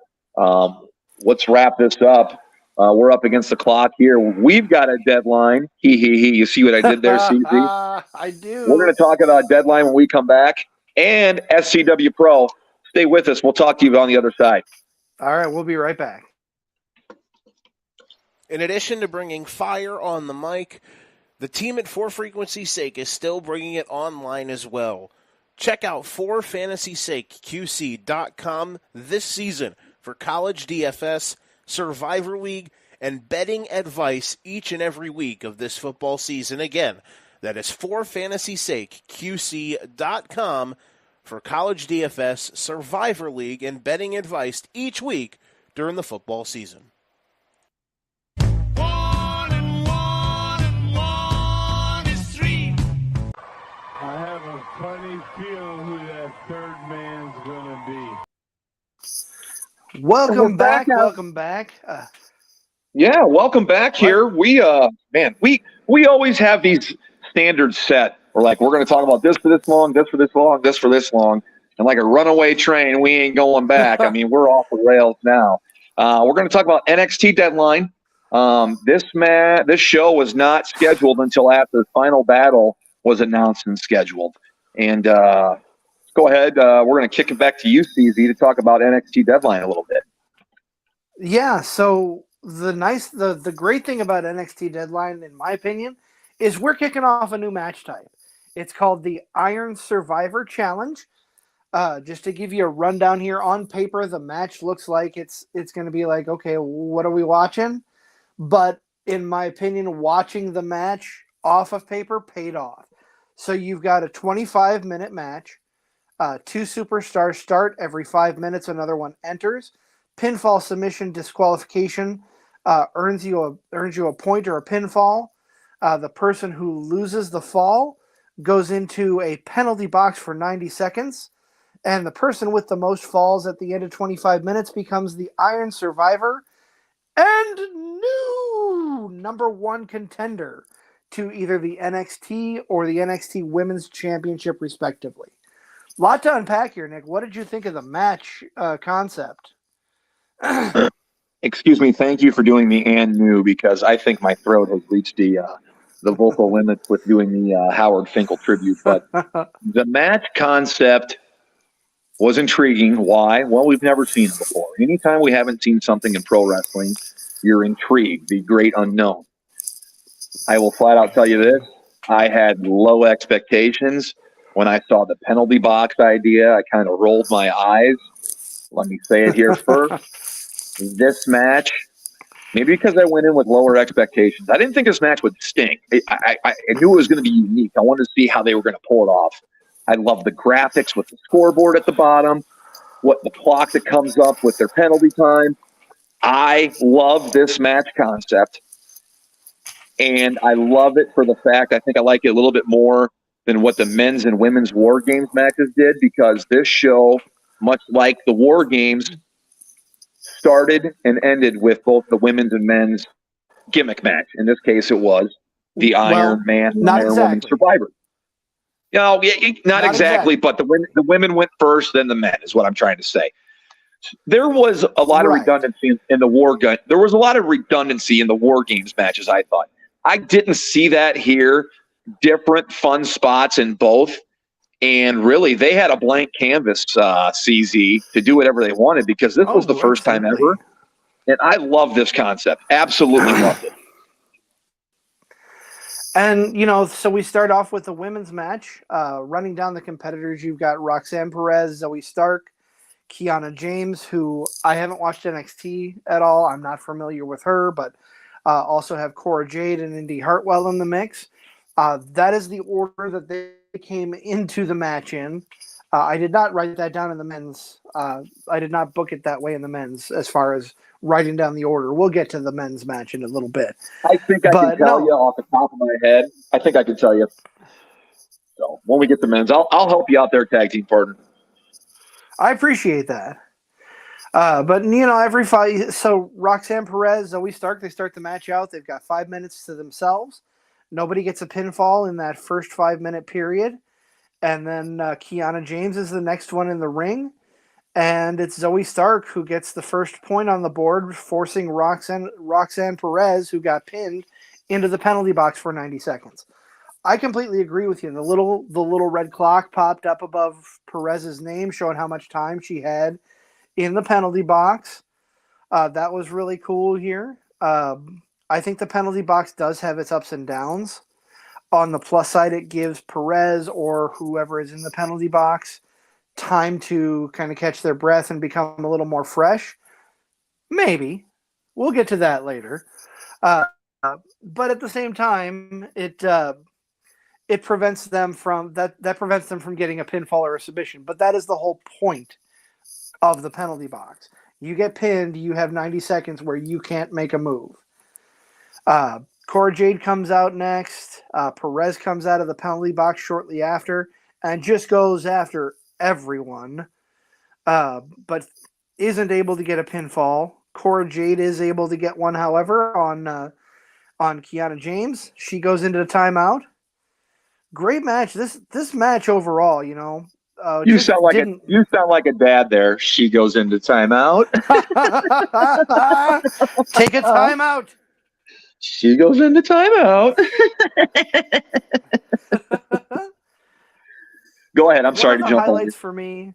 let's wrap this up. We're up against the clock here. We've got a deadline. You see what I did there, CZ? I do. We're going to talk about deadline when we come back and SCW Pro. Stay with us. We'll talk to you on the other side. All right, we'll be right back. In addition to bringing fire on the mic, the team at For Frequency's Sake is still bringing it online as well. Check out forfantasysakeqc.com this season for college DFS, Survivor League, and betting advice each and every week of this football season. Again, that is forfantasysakeqc.com for college DFS, Survivor League, and betting advice each week during the football season. I have a funny feeling who that third man's gonna be. Welcome We're back. back now. Welcome back. Yeah, welcome back here. We always have these standards set. We're like, we're going to talk about this for this long, this for this long, this for this long, and like a runaway train, we ain't going back. I mean, we're off the rails now. We're going to talk about NXT Deadline. This show was not scheduled until after the final battle was announced and scheduled. And go ahead. We're going to kick it back to you, CZ, to talk about NXT Deadline a little bit. Yeah, so the great thing about NXT Deadline, in my opinion, is we're kicking off a new match type. It's called the Iron Survivor Challenge. Just to give you a rundown here, on paper, the match looks like it's going to be like, okay, what are we watching? But in my opinion, watching the match off of paper paid off. So you've got a 25-minute match. Two superstars start every 5 minutes. Another one enters. Pinfall, submission, disqualification earns you a point or a pinfall. The person who loses the fall goes into a penalty box for 90 seconds. And the person with the most falls at the end of 25 minutes becomes the Iron Survivor and new number one contender to either the NXT or the NXT Women's Championship, respectively. Lot to unpack here, Nick. What did you think of the match concept? Excuse me. Thank you for doing the and new, because I think my throat has reached the vocal limits with doing the Howard Finkel tribute. But the match concept was intriguing. Why? Well, we've never seen it before. Anytime we haven't seen something in pro wrestling, you're intrigued. The great unknown. I will flat out tell you this. I had low expectations. When I saw the penalty box idea, I kind of rolled my eyes. Let me say it here first. This match, maybe because I went in with lower expectations, I didn't think this match would stink. I knew it was going to be unique. I wanted to see how they were going to pull it off. I love the graphics with the scoreboard at the bottom, what the clock that comes up with their penalty time. I love this match concept, and I love it for the fact I think I like it a little bit more than what the men's and women's War Games matches did, because this show, much like the War Games, started and ended with both the women's and men's gimmick match. In this case, it was the Iron Man and Iron Woman Survivor. No, not exactly, but the women went first, then the men, is what I'm trying to say. There was a lot of redundancy in the War Gun. There was a lot of redundancy in the War Games matches, I thought. I didn't see that here. Different fun spots in both. And really, they had a blank canvas, CZ, to do whatever they wanted, because this was the first time ever. And I love this concept. Absolutely loved it. And, so we start off with the women's match. Running down the competitors, you've got Roxanne Perez, Zoe Stark, Kiana James, who I haven't watched NXT at all. I'm not familiar with her, but also have Cora Jade and Indy Hartwell in the mix. That is the order that they came into the match in. I did not write that down in the men's. I did not book it that way in the men's as far as writing down the order. We'll get to the men's match in a little bit. I think I can tell you off the top of my head. I think I can tell you. So when we get the men's, I'll help you out there, tag team partner. I appreciate that. But, every five. So Roxanne Perez, Zoe Stark, they start the match out. They've got 5 minutes to themselves. Nobody gets a pinfall in that first 5-minute period. And then Kiana James is the next one in the ring. And it's Zoe Stark who gets the first point on the board, forcing Roxanne Perez, who got pinned, into the penalty box for 90 seconds. I completely agree with you. The little red clock popped up above Perez's name, showing how much time she had in the penalty box. That was really cool here. I think the penalty box does have its ups and downs. On the plus side, it gives Perez or whoever is in the penalty box time to kind of catch their breath and become a little more fresh. Maybe. We'll get to that later. But at the same time, it prevents them from that prevents them from getting a pinfall or a submission. But that is the whole point of the penalty box. You get pinned, you have 90 seconds where you can't make a move. Cora Jade comes out next. Perez comes out of the penalty box shortly after and just goes after everyone, but isn't able to get a pinfall. Cora Jade is able to get one, however, on Kiana James. She goes into the timeout. Great match. This match overall, You sound like a dad there. She goes into timeout. Take a timeout. She goes into timeout. Go ahead. I'm sorry to jump on highlights for me.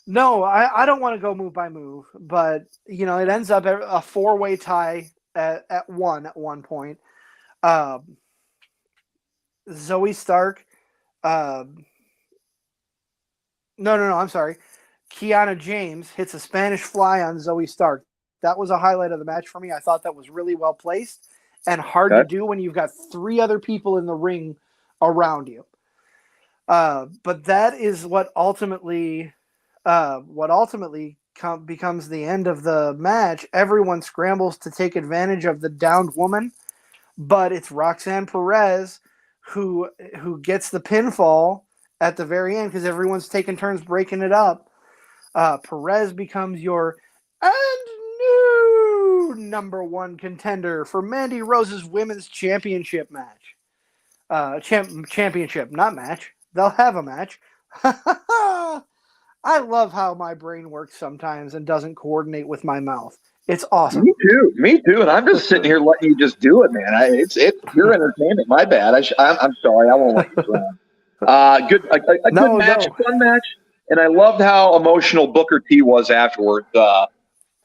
No, I don't want to go move by move, but it ends up a 4-way tie at one point. Zoe Stark. No, I'm sorry. Kiana James hits a Spanish fly on Zoe Stark. That was a highlight of the match for me. I thought that was really well placed and hard to do when you've got 3 other people in the ring around you. But that is what ultimately becomes the end of the match. Everyone scrambles to take advantage of the downed woman, but it's Roxanne Perez who gets the pinfall at the very end because everyone's taking turns breaking it up. Perez becomes your new number 1 contender for Mandy Rose's women's championship match. Championship, not match. They'll have a match. I love how my brain works sometimes and doesn't coordinate with my mouth. It's awesome. Me too. And I'm just sitting here letting you just do it, man. It's pure entertainment. My bad. I'm sorry. I won't let you drown. Good match, fun match. And I loved how emotional Booker T was afterwards.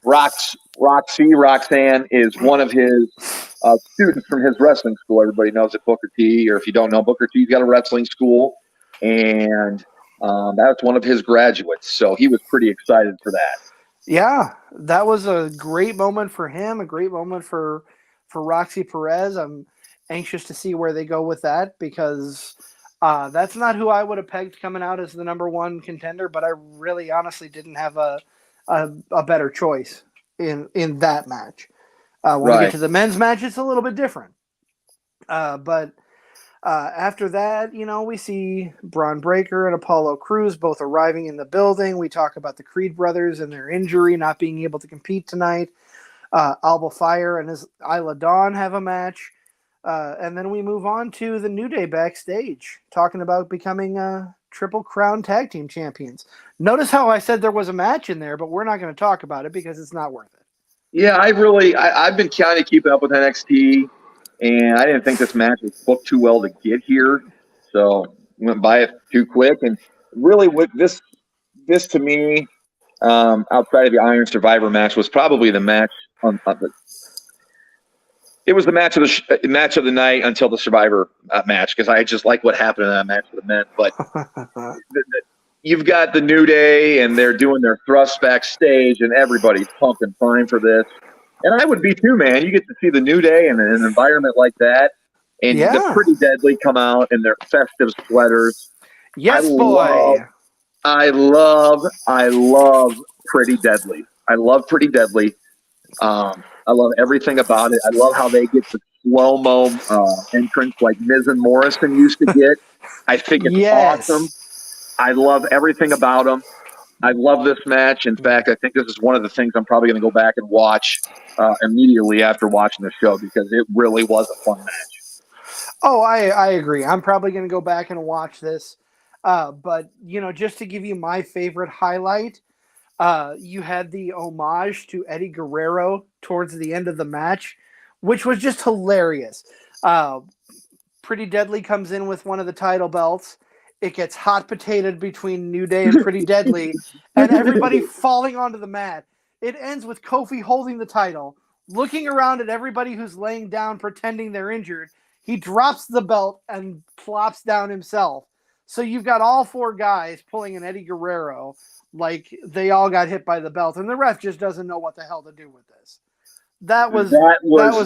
Roxanne is one of his students from his wrestling school. Everybody knows it, Booker T. Or if you don't know, Booker T's got a wrestling school. And that's one of his graduates. So he was pretty excited for that. Yeah, that was a great moment for him, a great moment for Roxy Perez. I'm anxious to see where they go with that because that's not who I would have pegged coming out as the number 1 contender, but I really honestly didn't have a better choice in that match. When we get to the men's match, it's a little bit different. But after that, we see Braun Breaker and Apollo Crews both arriving in the building. We talk about the Creed brothers and their injury, not being able to compete tonight. Alba Fire and Isla Dawn have a match. And then we move on to the New Day backstage, talking about becoming Triple Crown Tag Team Champions. Notice how I said there was a match in there, but we're not going to talk about it because it's not worth it. Yeah, I've been kind of keeping up with NXT. And I didn't think this match was booked too well to get here, so went by it too quick. And really, with this to me, outside of the Iron Survivor match, was probably the match. It was the match of the night until the Survivor match because I just like what happened in that match for the men. But you've got the New Day, and they're doing their thrusts backstage, and everybody's pumping fine for this. And I would be too, man. You get to see the New Day in an environment like that. And the Pretty Deadly come out in their festive sweaters. Yes, boy. I love Pretty Deadly. I love Pretty Deadly. I love everything about it. I love how they get the slow-mo entrance like Miz and Morrison used to get. I think it's awesome. I love everything about them. I love this match. In fact, I think this is one of the things I'm probably going to go back and watch immediately after watching the show because it really was a fun match. Oh, I agree. I'm probably going to go back and watch this. But, just to give you my favorite highlight, you had the homage to Eddie Guerrero towards the end of the match, which was just hilarious. Pretty Deadly comes in with one of the title belts. It gets hot potatoed between New Day and Pretty Deadly, and everybody falling onto the mat. It ends with Kofi holding the title, looking around at everybody who's laying down pretending they're injured. He drops the belt and plops down himself. So you've got all 4 guys pulling an Eddie Guerrero like they all got hit by the belt, and the ref just doesn't know what the hell to do with this. That was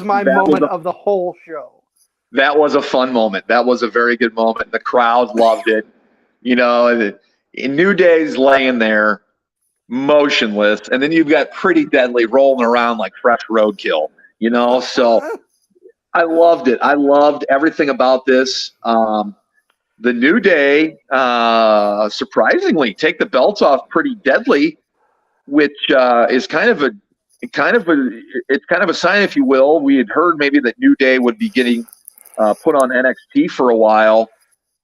my moment of the whole show. That was a fun moment. That was a very good moment. The crowd loved it. You know, New Day's laying there motionless, and then you've got Pretty Deadly rolling around like fresh roadkill, you know? So I loved it. I loved everything about this. The New Day, surprisingly, take the belts off Pretty Deadly, which is kind of a sign, if you will. We had heard maybe that New Day would be getting put on NXT for a while.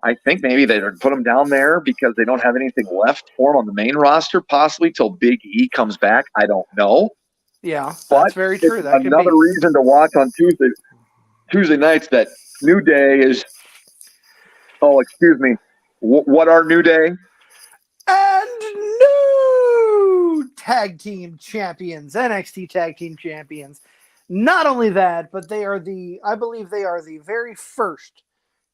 I think maybe they put them down there because they don't have anything left for them on the main roster, possibly till Big E comes back. I don't know. Yeah, that's very true. That could another reason to watch on Tuesday nights that New Day is. Oh, excuse me. What are New Day? And new tag team champions, NXT tag team champions. Not only that, but I believe they are the very first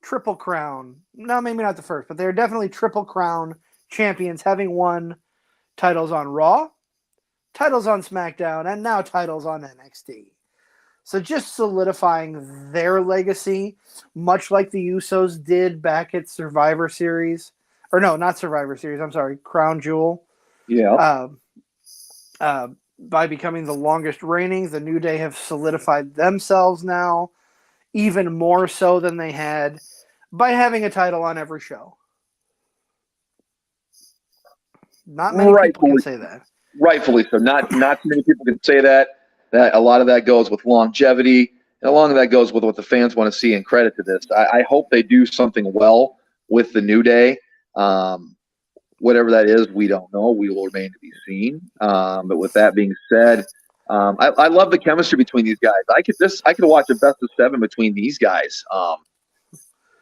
Triple Crown. No, maybe not the first, but they're definitely Triple Crown champions, having won titles on Raw, titles on SmackDown, and now titles on NXT. So just solidifying their legacy, much like the Usos did back at Survivor Series. Or no, not Survivor Series, I'm sorry, Crown Jewel. Yeah. By becoming the longest reigning, the New Day have solidified themselves now, even more so than they had, by having a title on every show. Not many people can say that. Rightfully so. Not too many people can say that. That a lot of that goes with longevity, and a lot of that goes with what the fans want to see. And credit to this, I hope they do something well with the New Day. Whatever that is, we don't know. We will remain to be seen. But with that being said, I love the chemistry between these guys. I could watch a best of 7 between these guys.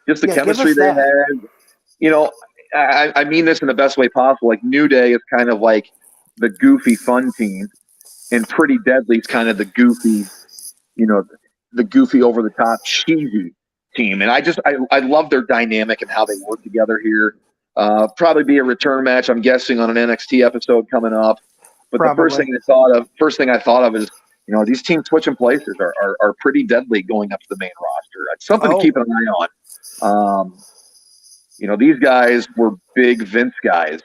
Just the chemistry they had. You know, I mean this in the best way possible. Like New Day is kind of like the goofy fun team, and Pretty Deadly's kind of the goofy, the goofy over the top cheesy team. And I love their dynamic and how they work together here. Probably be a return match, I'm guessing, on an NXT episode coming up. But the first thing I thought of is, these teams switching places are Pretty Deadly going up to the main roster. It's something to keep an eye on. These guys were big Vince guys.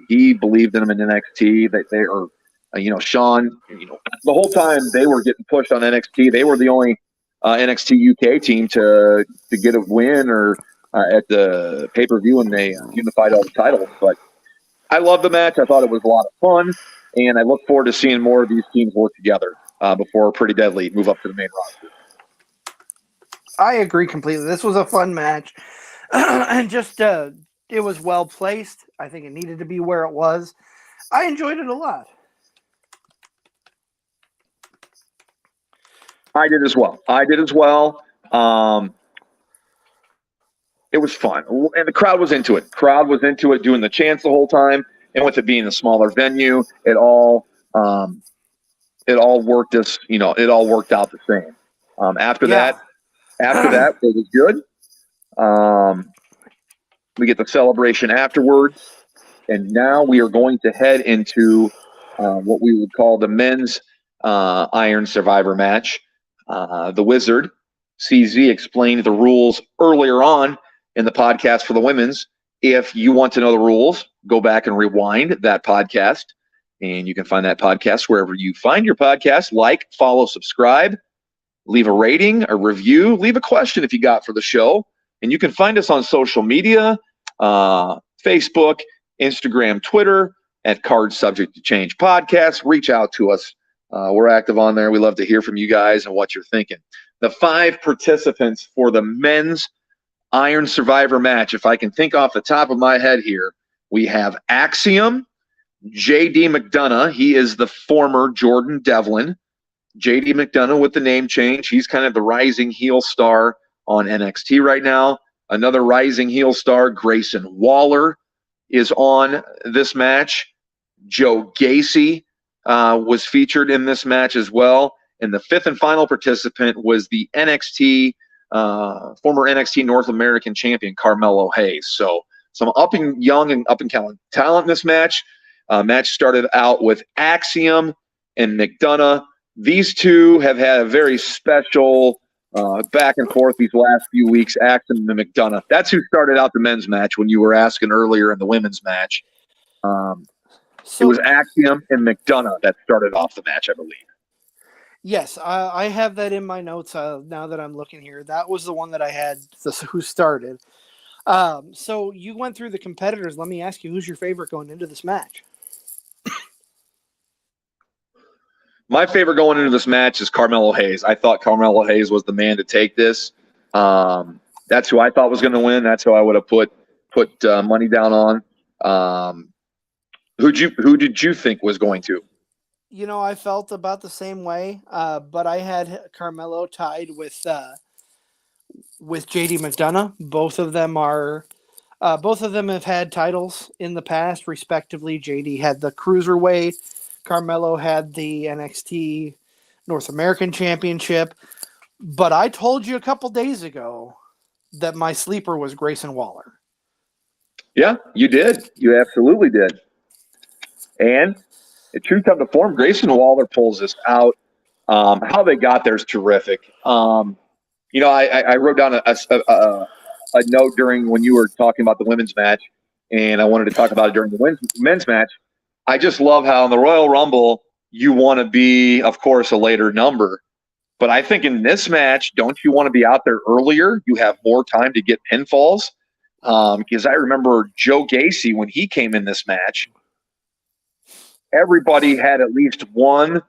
He believed in them in NXT. They are, Sean. The whole time they were getting pushed on NXT. They were the only NXT UK team to get a win or at the pay-per-view when they unified all the titles. But I love the match. I thought it was a lot of fun, and I look forward to seeing more of these teams work together before Pretty Deadly move up to the main roster. I agree completely. This was a fun match, and just it was well placed. I think it needed to be where it was. I enjoyed it a lot. I did as well. It was fun, and the crowd was into it. Doing the chants the whole time, and with it being a smaller venue, it all worked as it all worked out the same. After that, it was good. We get the celebration afterwards, and now we are going to head into what we would call the men's Iron Survivor match. The Wizard, CZ, explained the rules earlier on in the podcast for the women's. If you want to know the rules, go back and rewind that podcast, and you can find that podcast wherever you find your podcast. Like, follow, subscribe, leave a rating, a review, leave a question if you got for the show. And you can find us on social media, Facebook, Instagram, Twitter, at Cards Subject to Change Podcast. Reach out to us. We're active on there. We love to hear from you guys and what you're thinking. The 5 participants for the men's Iron Survivor match, if I can think off the top of my head here, we have Axiom, J.D. McDonough. He is the former Jordan Devlin. J.D. McDonough with the name change. He's kind of the rising heel star on NXT right now. Another rising heel star, Grayson Waller, is on this match. Joe Gacy, was featured in this match as well. And the fifth and final participant was the NXT, former NXT North American champion, Carmelo Hayes. So some young and up and coming talent in this match. Match started out with Axiom and McDonough. These two have had a very special back and forth these last few weeks, Axiom and McDonough. That's who started out the men's match when you were asking earlier in the women's match. It was Axiom and McDonough that started off the match, I believe. Yes, I have that in my notes now that I'm looking here. That was the one that I had, who started. So you went through the competitors. Let me ask you, who's your favorite going into this match? My favorite going into this match is Carmelo Hayes. I thought Carmelo Hayes was the man to take this. That's who I thought was going to win. That's who I would have put money down on. Who did you think was going to? You know, I felt about the same way, but I had Carmelo tied with JD McDonough. Both of them have had titles in the past, respectively. JD had the Cruiserweight. Carmelo had the NXT North American Championship. But I told you a couple days ago that my sleeper was Grayson Waller. Yeah, you did. You absolutely did. And a true come to form, Grayson Waller pulls this out. How they got there is terrific. I wrote down a note during when you were talking about the women's match, and I wanted to talk about it during the men's match. I just love how in the Royal Rumble you want to be, of course, a later number. But I think in this match, don't you want to be out there earlier? You have more time to get pinfalls. Because I remember Joe Gacy, when he came in this match, everybody had at least one.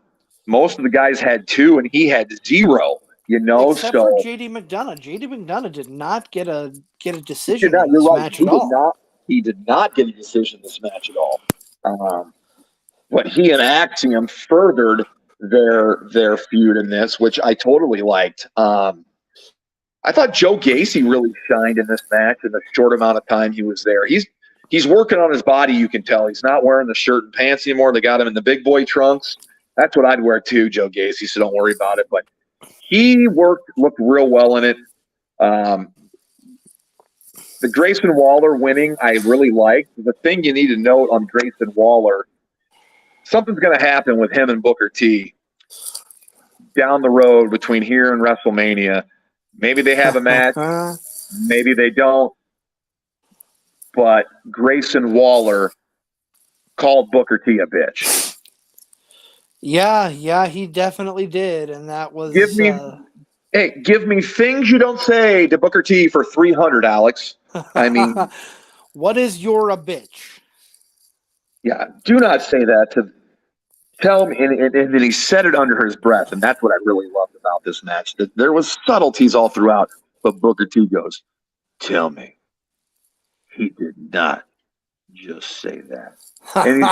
Most of the guys had two, and he had zero. Except for JD McDonough. JD McDonough did not get a decision in this match at all. He did not get a decision in this match at all. But he and Axiom furthered their feud in this, which I totally liked. I thought Joe Gacy really shined in this match in the short amount of time he was there. He's working on his body, you can tell. He's not wearing the shirt and pants anymore. They got him in the big boy trunks. That's what I'd wear too, Joe Gacy, so don't worry about it. But he looked real well in it. The Grayson Waller winning, I really liked. The thing you need to note on Grayson Waller, something's going to happen with him and Booker T down the road between here and WrestleMania. Maybe they have a match. Maybe they don't. But Grayson Waller called Booker T a bitch. Yeah, he definitely did, and that was. Give me things you don't say to Booker T for $300, Alex. I mean, what is your a bitch? Yeah, do not say that to. Tell me, and then he said it under his breath, and that's what I really loved about this match. That there was subtleties all throughout, but Booker T goes, "Tell me, he did not just say that," and he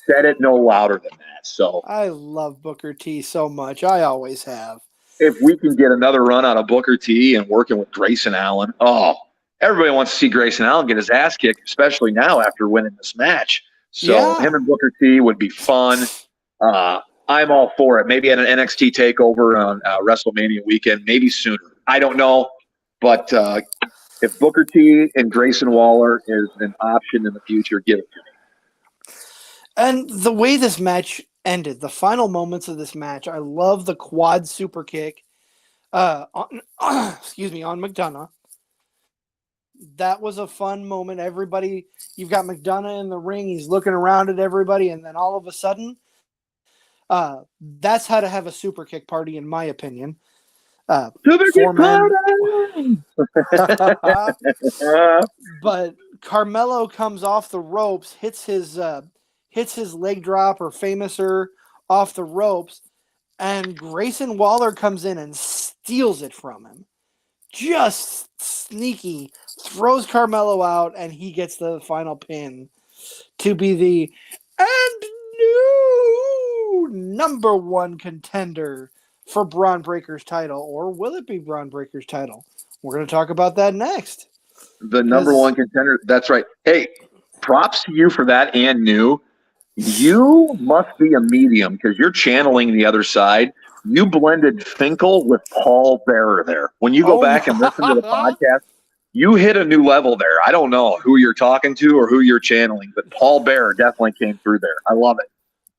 said it no louder than that. So I love Booker T so much. I always have. If we can get another run out of Booker T and working with Grayson Allen, everybody wants to see Grayson Allen get his ass kicked, especially now after winning this match. So him and Booker T would be fun. I'm all for it. Maybe at an NXT takeover on WrestleMania weekend, maybe sooner. I don't know. But if Booker T and Grayson Waller is an option in the future, give it to me. And the way this match ended, the final moments of this match, I love the quad super kick on McDonough. That was a fun moment. Everybody, you've got McDonough in the ring. He's looking around at everybody, and then all of a sudden, that's how to have a super kick party, in my opinion. But Carmelo comes off the ropes, hits his leg drop or famouser off the ropes, and Grayson Waller comes in and steals it from him. Just sneaky, throws Carmelo out, and he gets the final pin to be the new number one contender for Braun Breaker's title. Or will it be Braun Breaker's title? We're going to talk about that next. The number one contender. That's right. Hey, props to you for that and new. You must be a medium because you're channeling the other side. You blended Finkel with Paul Bearer there. When you go Oh back and listen to the my- podcast, you hit a new level there. I don't know who you're talking to or who you're channeling, but Paul Bearer definitely came through there. I love it.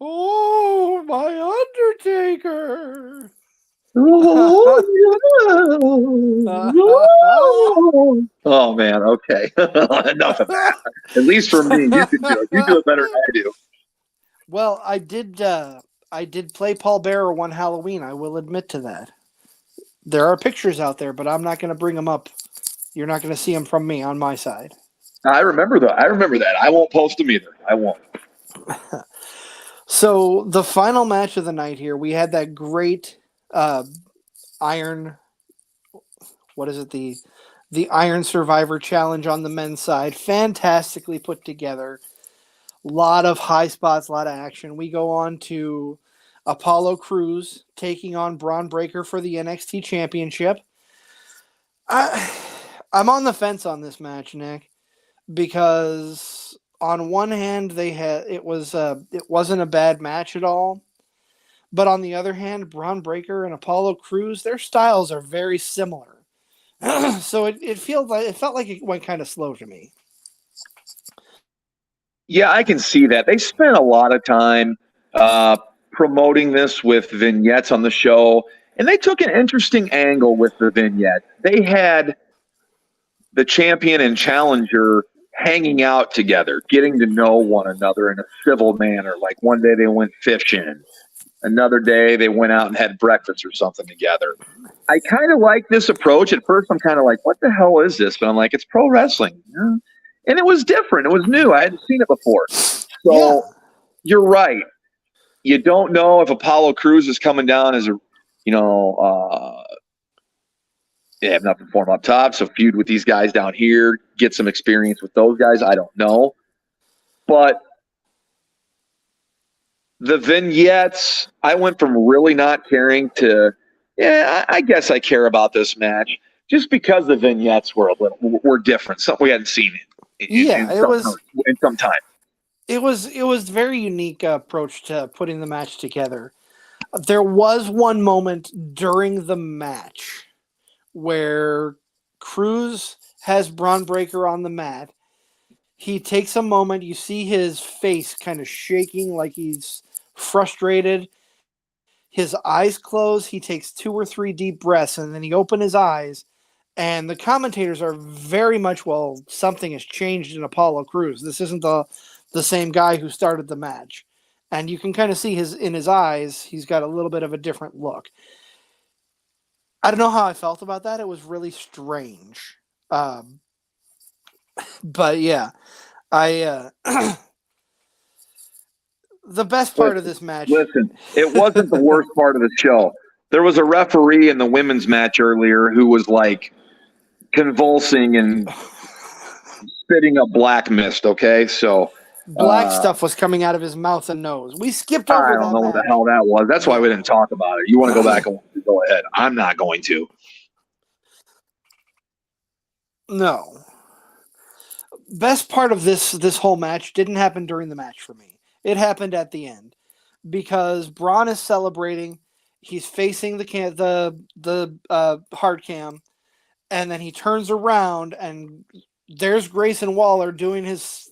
Oh, my Undertaker. Oh man, okay. Enough of that. At least for me, you can do it. You do it better than I do. Well, I did play Paul Bearer one Halloween. I will admit to that. There are pictures out there, but I'm not going to bring them up. You're not going to see them from me on my side. I remember that. I won't post them either. I won't. So the final match of the night here, we had that great Iron. What is it? The Iron Survivor Challenge on the men's side. Fantastically put together. Lot of high spots, a lot of action. We go on to Apollo Crews taking on Braun Breaker for the NXT Championship. I'm on the fence on this match, Nick, because on one hand it wasn't a bad match at all, but on the other hand, Braun Breaker and Apollo Crews, their styles are very similar. So it felt like it went kind of slow to me. Yeah, I can see that. They spent a lot of time promoting this with vignettes on the show, and they took an interesting angle with the vignette. They had the champion and challenger hanging out together, getting to know one another in a civil manner. Like one day they went fishing, another day they went out and had breakfast or something together. I kind of like this approach. At first, I'm kind of like, what the hell is this? But I'm like, it's pro wrestling. Yeah. And it was different. It was new. I hadn't seen it before. So You're right. You don't know if Apollo Crews is coming down as a, they have nothing for him up top. So feud with these guys down here, get some experience with those guys. I don't know. But the vignettes, I went from really not caring to, I guess I care about this match just because the vignettes were different. Something we hadn't seen in some time. It was very unique approach to putting the match together. There was one moment during the match where Crews has Braun Breaker on the mat. He takes a moment. You see his face kind of shaking like he's frustrated. His eyes close. He takes 2 or 3 deep breaths, and then he opens his eyes. And the commentators are very much, well, something has changed in Apollo Crews. This isn't the same guy who started the match. And you can kind of see in his eyes, he's got a little bit of a different look. I don't know how I felt about that. It was really strange. But yeah, I the best part of this match. Listen, it wasn't the worst part of the show. There was a referee in the women's match earlier who was like convulsing and spitting up black mist. Okay, so black stuff was coming out of his mouth and nose. We skipped over that. I don't know what the hell that was. That's why we didn't talk about it. You want to go back and go ahead. I'm not going to. No. Best part of this whole match didn't happen during the match for me. It happened at the end because Braun is celebrating. He's facing the hard cam, and then he turns around and there's Grayson Waller doing his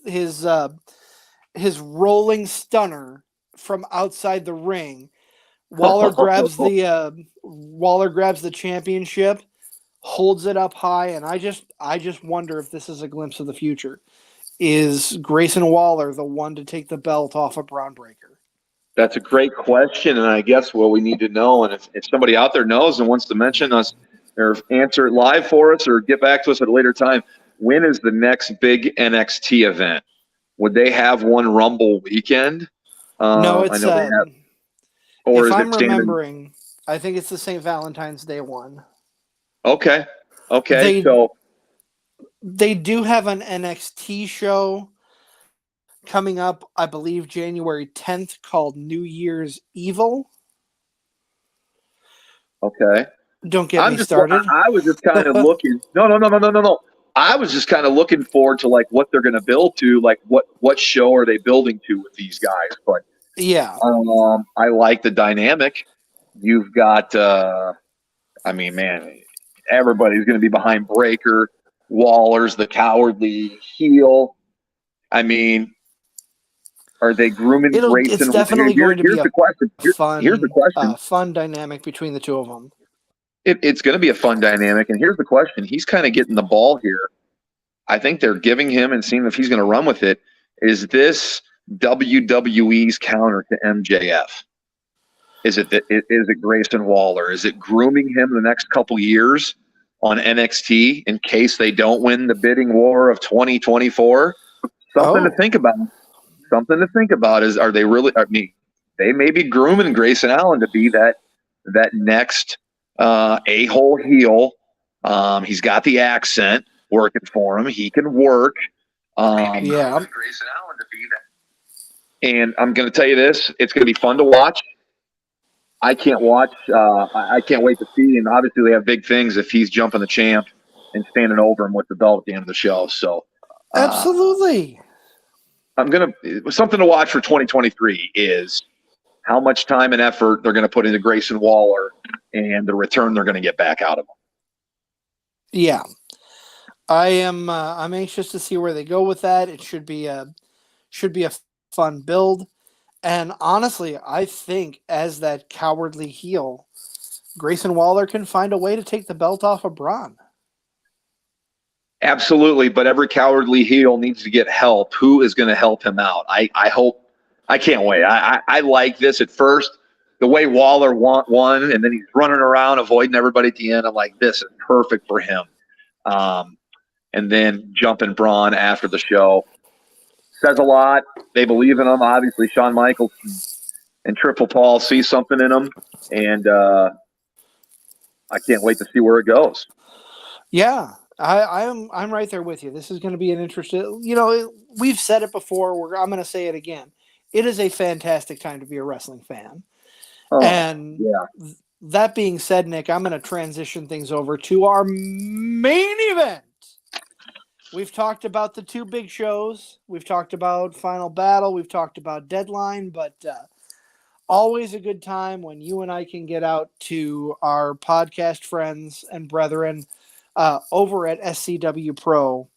rolling stunner from outside the ring. Waller grabs the championship, holds it up high, and I just wonder if this is a glimpse of the future. Is Grayson Waller the one to take the belt off of Braun Breaker? That's a great question, and I guess what we need to know, and if somebody out there knows and wants to mention us or answer it live for us or get back to us at a later time, when is the next big NXT event? Would they have one Rumble weekend? No, it's. I know they have. Or if is I'm it remembering, I think it's the St. Valentine's Day one. Okay. They do have an NXT show coming up, I believe, January 10th, called New Year's Evil. Okay. Don't get me started. I was just kind of looking. No. I was just kind of looking forward to like what they're going to build to, like what show are they building to with these guys? But Yeah. I like the dynamic. You've got, I mean, man, everybody's going to be behind Breaker. Waller's the cowardly heel. I mean, are they grooming Grayson? It's definitely going to be here's the question. Here's the question. Fun dynamic between the two of them. It's going to be a fun dynamic. And here's the question. He's kind of getting the ball here. I think they're giving him and seeing if he's going to run with it. Is this WWE's counter to MJF? Is it Grayson Waller? Is it grooming him the next couple years on NXT in case they don't win the bidding war of 2024? Something to think about. Something to think about is, are they really? I mean, they may be grooming Grayson Allen to be that next a-hole heel. He's got the accent working for him. He can work. Yeah. Grayson Allen to be that. And I'm going to tell you this: it's going to be fun to watch. I can't watch. I can't wait to see. And obviously, they have big things if he's jumping the champ and standing over him with the belt at the end of the show. So, absolutely. Something to watch for 2023 is how much time and effort they're going to put into Grayson Waller and the return they're going to get back out of him. Yeah, I'm anxious to see where they go with that. It should be a fun build. And honestly, I think as that cowardly heel, Grayson Waller can find a way to take the belt off of Braun. Absolutely, but every cowardly heel needs to get help. Who is going to help him out? I hope. I can't wait. I like this at first. The way Waller won, and then he's running around avoiding everybody at the end. I'm like, this is perfect for him. And then jumping Braun after the show says a lot. They believe in him. Obviously, Shawn Michaels and Triple Paul see something in him, and I can't wait to see where it goes. Yeah. I'm right there with you. This is going to be an interesting. We've said it before. I'm going to say it again. It is a fantastic time to be a wrestling fan. And that being said, Nick, I'm going to transition things over to our main event. We've talked about the two big shows. We've talked about Final Battle. We've talked about Deadline. But always a good time when you and I can get out to our podcast friends and brethren over at SCW Pro.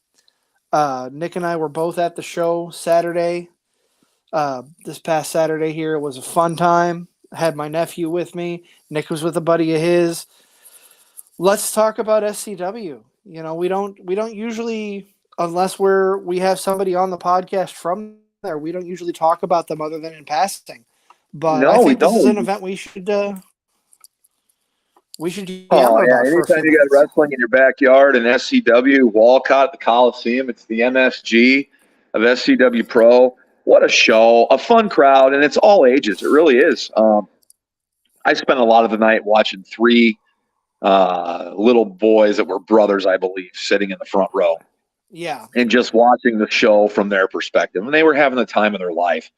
Nick and I were both at the show Saturday. This past Saturday here. It was a fun time. I had my nephew with me. Nick was with a buddy of his. Let's talk about SCW. We don't usually, unless we have somebody on the podcast from there, we don't usually talk about them other than in passing. But I think this is an event we should anytime you got wrestling in your backyard and SCW, Walcott at the Coliseum, it's the MSG of SCW Pro. What a show, a fun crowd, and it's all ages. It really is. I spent a lot of the night watching three little boys that were brothers, I believe, sitting in the front row. Yeah. And just watching the show from their perspective. And they were having the time of their life.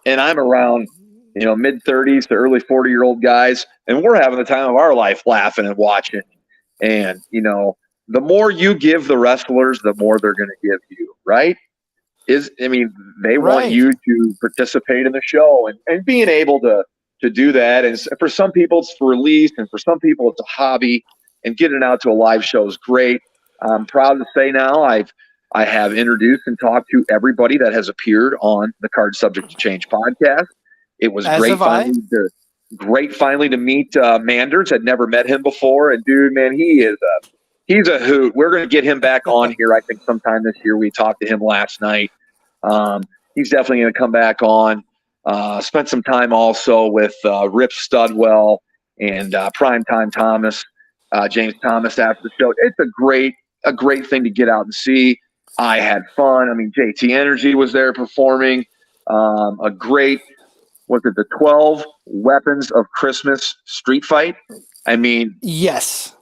And I'm around mid-30s to early 40-year-old guys, and we're having the time of our life laughing and watching. And, the more you give the wrestlers, the more they're going to give you, right? They want you to participate in the show and being able to do that. And for some people, it's for release, and for some people, it's a hobby. And getting out to a live show is great. I'm proud to say now I have introduced and talked to everybody that has appeared on the Card Subject to Change podcast. It was great finally to meet Manders. I'd never met him before, and dude, man, he's a hoot. We're going to get him back on here, I think, sometime this year. We talked to him last night. He's definitely going to come back on. Spent some time also with Rip Studwell and Primetime Thomas, James Thomas after the show. It's a great thing to get out and see. I had fun. JT Energy was there performing. Was it the 12 Weapons of Christmas street fight? Yes.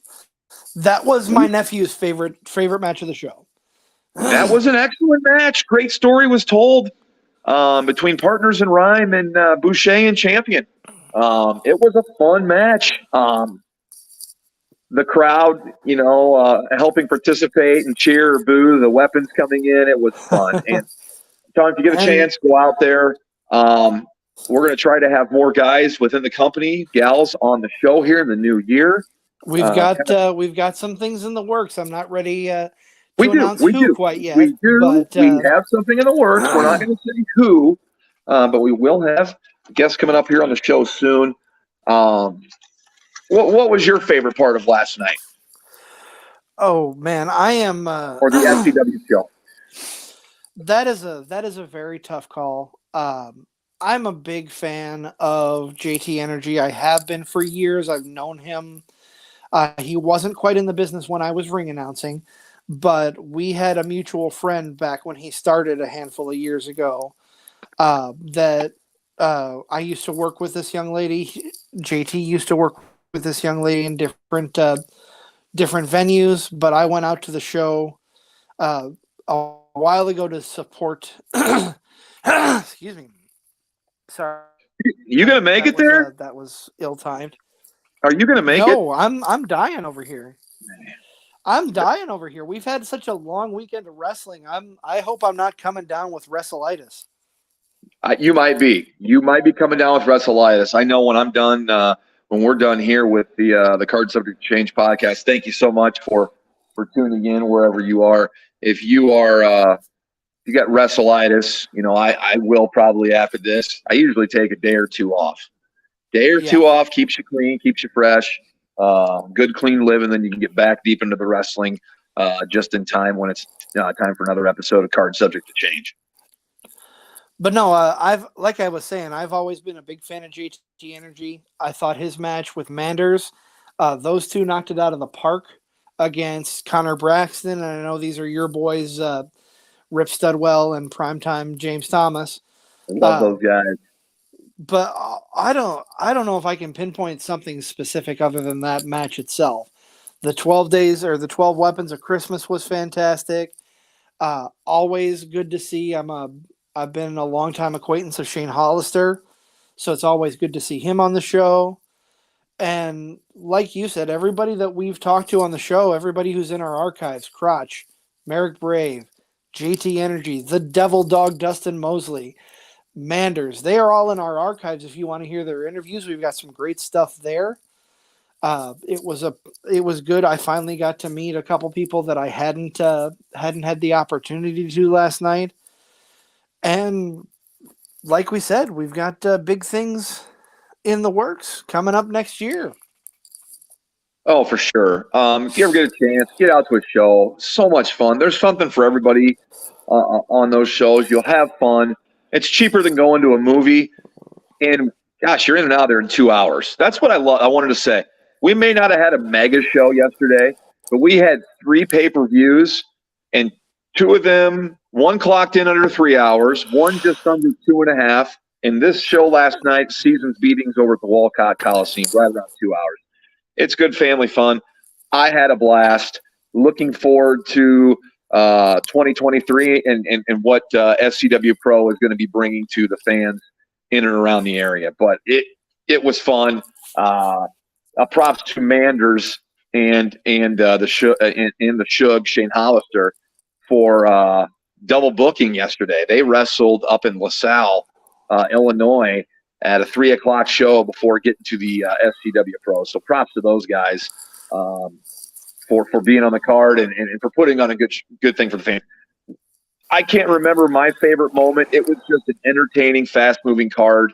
That was my nephew's favorite match of the show. That was an excellent match. Great story was told between Partners in Rhyme and Boucher and Champion. It was a fun match. the crowd, helping participate and cheer or boo the weapons coming in. It was fun. And Tom, if you get a chance, go out there. We're going to try to have more guys within the company, gals on the show here in the new year. We've got some things in the works. I'm not ready to announce we who do. quite yet. We do. But, we have something in the works. We're not going to say who, but we will have guests coming up here on the show soon. What was your favorite part of last night? Oh man, I am Or the SCW show? That is a very tough call. I'm a big fan of JT Energy. I have been for years. I've known him. He wasn't quite in the business when I was ring announcing, but we had a mutual friend back when he started a handful of years ago. That I used to work with this young lady. JT used to work with this young lady in different venues, but I went out to the show a while ago to support. Excuse me. Sorry. You gonna make it there? That was ill-timed. Are you gonna make it? No, I'm dying over here. I'm dying over here. We've had such a long weekend of wrestling. I hope I'm not coming down with wrestleitis. You might be. You might be coming down with wrestleitis. I know when I'm done. When we're done here with the Card Subject Change podcast, thank you so much for tuning in wherever you are. If you are if you got wrestleitis, I will probably after this. I usually take a day or two off. Day or two off keeps you clean, keeps you fresh, good clean living. Then you can get back deep into the wrestling just in time when it's time for another episode of Card Subject to Change. But no, like I was saying, I've always been a big fan of JT Energy. I thought his match with Manders, those two knocked it out of the park against Connor Braxton. And I know these are your boys, Rip Studwell and Primetime James Thomas. I love those guys. But I don't know if I can pinpoint something specific other than that match itself. The 12 days or the 12 weapons of Christmas was fantastic. Always good to see. I've been a longtime acquaintance of Shane Hollister, so it's always good to see him on the show. And like you said, everybody that we've talked to on the show, everybody who's in our archives, Crotch, Merrick Brave, JT Energy, the Devil Dog Dustin Mosley, Manders, they are all in our archives. If you want to hear their interviews, we've got some great stuff there. It was good. I finally got to meet a couple people that I hadn't had the opportunity to do last night. And like we said, we've got big things in the works coming up next year. Oh, for sure. If you ever get a chance, get out to a show. So much fun. There's something for everybody on those shows. You'll have fun. It's cheaper than going to a movie. And, gosh, you're in and out there in 2 hours. That's what I wanted to say. We may not have had a mega show yesterday, but we had 3 pay-per-views, and 2 of them, one clocked in under 3 hours, one just under 2.5. And this show last night, Seasons Beatings over at the Walcott Coliseum, right around 2 hours. It's good family fun. I had a blast. Looking forward to 2023 and what SCW Pro is going to be bringing to the fans in and around the area. But it was fun. Props to Manders and the Shug, Shane Hollister, for double booking yesterday. They wrestled up in LaSalle, Illinois, at a 3 o'clock show before getting to the SCW Pro. So props to those guys for being on the card and for putting on a good thing for the fans. I can't remember my favorite moment. It was just an entertaining, fast-moving card,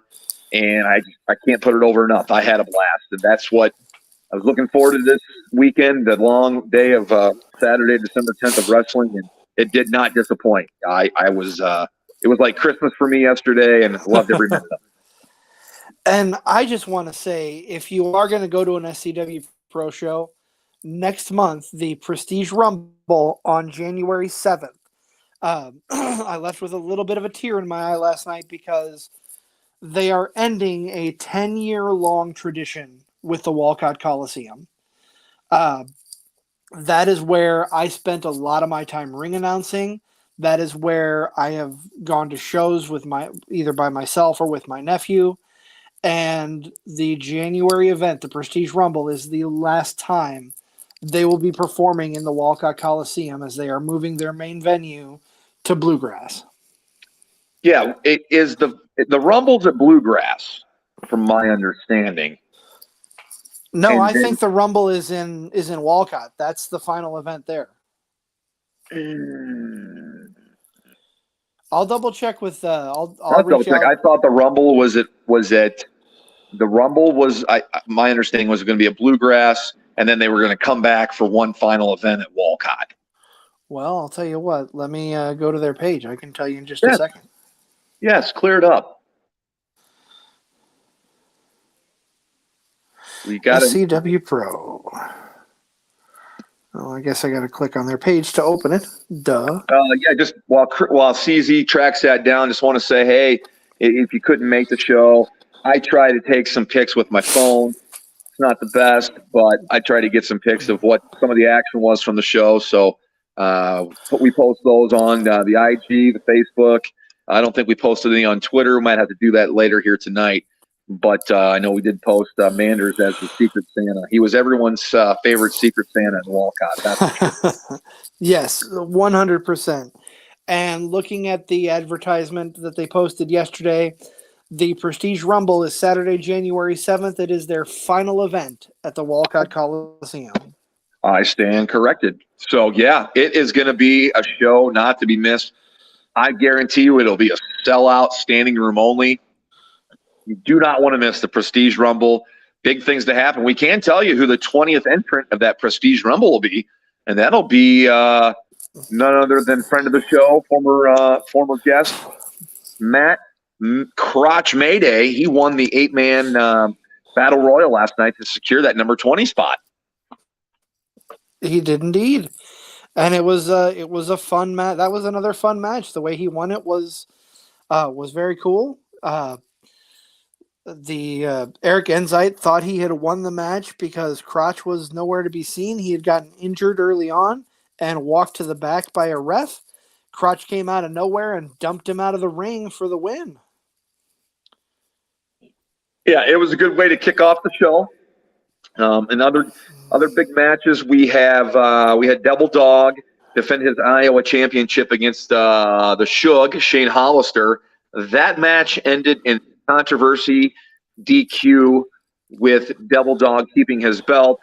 and I can't put it over enough. I had a blast, and that's what I was looking forward to this weekend, the long day of Saturday, December 10th of wrestling, and it did not disappoint. It was like Christmas for me yesterday, and loved every minute of it. And I just want to say, if you are going to go to an SCW Pro show, next month, the Prestige Rumble on January 7th. I left with a little bit of a tear in my eye last night because they are ending a 10-year-long tradition with the Walcott Coliseum. That is where I spent a lot of my time ring announcing. That is where I have gone to shows with either by myself or with my nephew. And the January event, the Prestige Rumble, is the last time they will be performing in the Walcott Coliseum as they are moving their main venue to Bluegrass. Yeah, it is the Rumble's at Bluegrass, from my understanding. No, And I then- think the Rumble is in Walcott. That's the final event there. I'll double check with. I'll reach out. I thought the Rumble was the Rumble was. My understanding was going to be a Bluegrass, and then they were going to come back for one final event at Walcott. Well, I'll tell you what. Let me go to their page. I can tell you in just a second. Yes, clear it up. We got CW Pro. Well, I guess I got to click on their page to open it. Duh. Yeah, just while CZ tracks that down, just want to say, hey, if you couldn't make the show, I try to take some pics with my phone. It's not the best, but I try to get some pics of what some of the action was from the show. So we post those on the IG, the Facebook. I don't think we posted any on Twitter. We might have to do that later here tonight. But I know we did post Manders as the Secret Santa. He was everyone's favorite Secret Santa in Walcott. That's for sure. Yes, 100%. And looking at the advertisement that they posted yesterday, the Prestige Rumble is Saturday, January 7th. It is their final event at the Walcott Coliseum. I stand corrected. So, yeah, it is going to be a show not to be missed. I guarantee you it'll be a sellout, standing room only. You do not want to miss the Prestige Rumble. Big things to happen. We can tell you who the 20th entrant of that Prestige Rumble will be, and that'll be none other than friend of the show, former guest, Matt Crotch Mayday. He won the 8-man Battle Royal last night to secure that number 20 spot. He did indeed. And it was a fun match. That was another fun match. The way he won it was very cool. Eric Enzite thought he had won the match because Crotch was nowhere to be seen. He had gotten injured early on and walked to the back by a ref. Crotch came out of nowhere and dumped him out of the ring for the win. Yeah, it was a good way to kick off the show. And other big matches, we had Devil Dog defend his Iowa championship against the Shug, Shane Hollister. That match ended in controversy, DQ, with Devil Dog keeping his belt,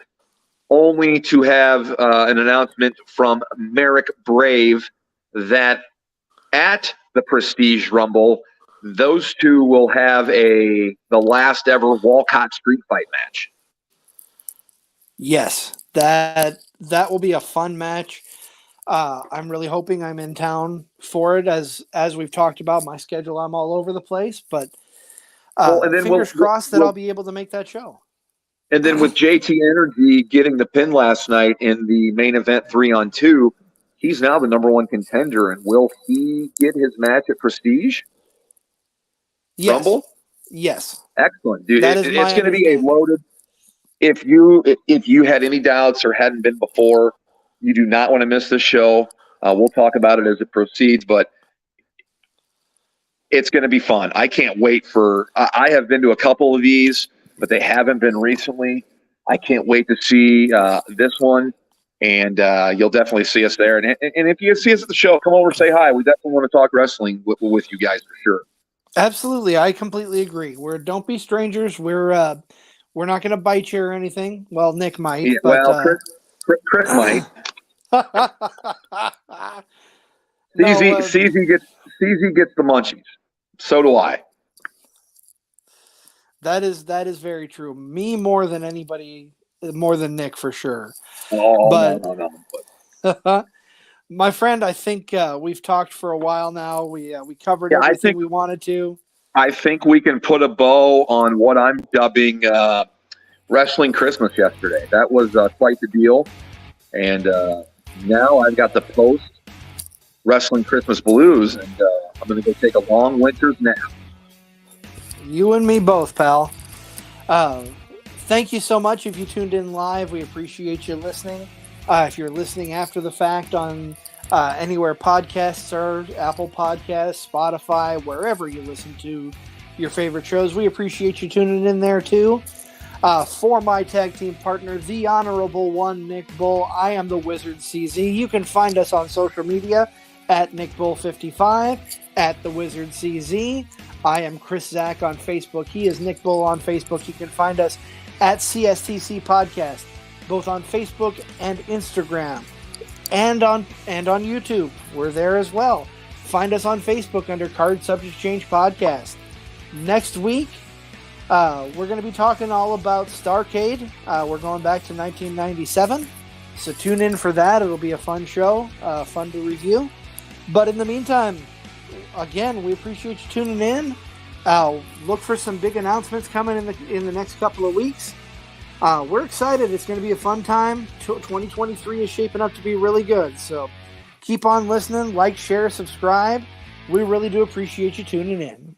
only to have an announcement from Merrick Brave that at the Prestige Rumble, those two will have the last ever Walcott street fight match. Yes, that will be a fun match. I'm really hoping I'm in town for it. As we've talked about, my schedule, I'm all over the place, but fingers crossed that I'll be able to make that show. And then with JT Energy getting the pin last night in the main event 3-on-2, he's now the number one contender. And will he get his match at Prestige? Yes. Rumble? Yes. Excellent, dude. It's going to be a loaded. If you had any doubts or hadn't been before, you do not want to miss this show. We'll talk about it as it proceeds, but it's going to be fun. I can't wait I have been to a couple of these, but they haven't been recently. I can't wait to see this one, and you'll definitely see us there. And if you see us at the show, come over, say hi. We definitely want to talk wrestling with you guys for sure. Absolutely. I completely agree. Don't be strangers. We're not going to bite you or anything. Well, Nick might. Yeah, but, well, Chris might. CZ gets the munchies. So do I. That is very true. Me more than anybody, more than Nick for sure. Oh, but, no. My friend, I think we've talked for a while now. We covered everything we wanted to. I think we can put a bow on what I'm dubbing Wrestling Christmas yesterday. That was quite the deal. And now I've got the post Wrestling Christmas blues, and I'm going to go take a long winter's nap. You and me both, pal. Thank you so much if you tuned in live. We appreciate you listening. If you're listening after the fact on anywhere podcasts are, Apple Podcasts, Spotify, wherever you listen to your favorite shows, we appreciate you tuning in there too. For my tag team partner, the Honorable One, Nick Bull, I am the Wizard CZ. You can find us on social media at NickBull55, at the Wizard CZ. I am Chris Zach on Facebook. He is Nick Bull on Facebook. You can find us at CSTC Podcast, both on Facebook and Instagram, and on YouTube. We're there as well. Find us on Facebook under Card Subject Change Podcast. Next week, we're going to be talking all about Starrcade. We're going back to 1997, so tune in for that. It'll be a fun show, fun to review. But in the meantime, again, we appreciate you tuning in. Look for some big announcements coming in the next couple of weeks. We're excited. It's going to be a fun time. 2023 is shaping up to be really good. So keep on listening, like, share, subscribe. We really do appreciate you tuning in.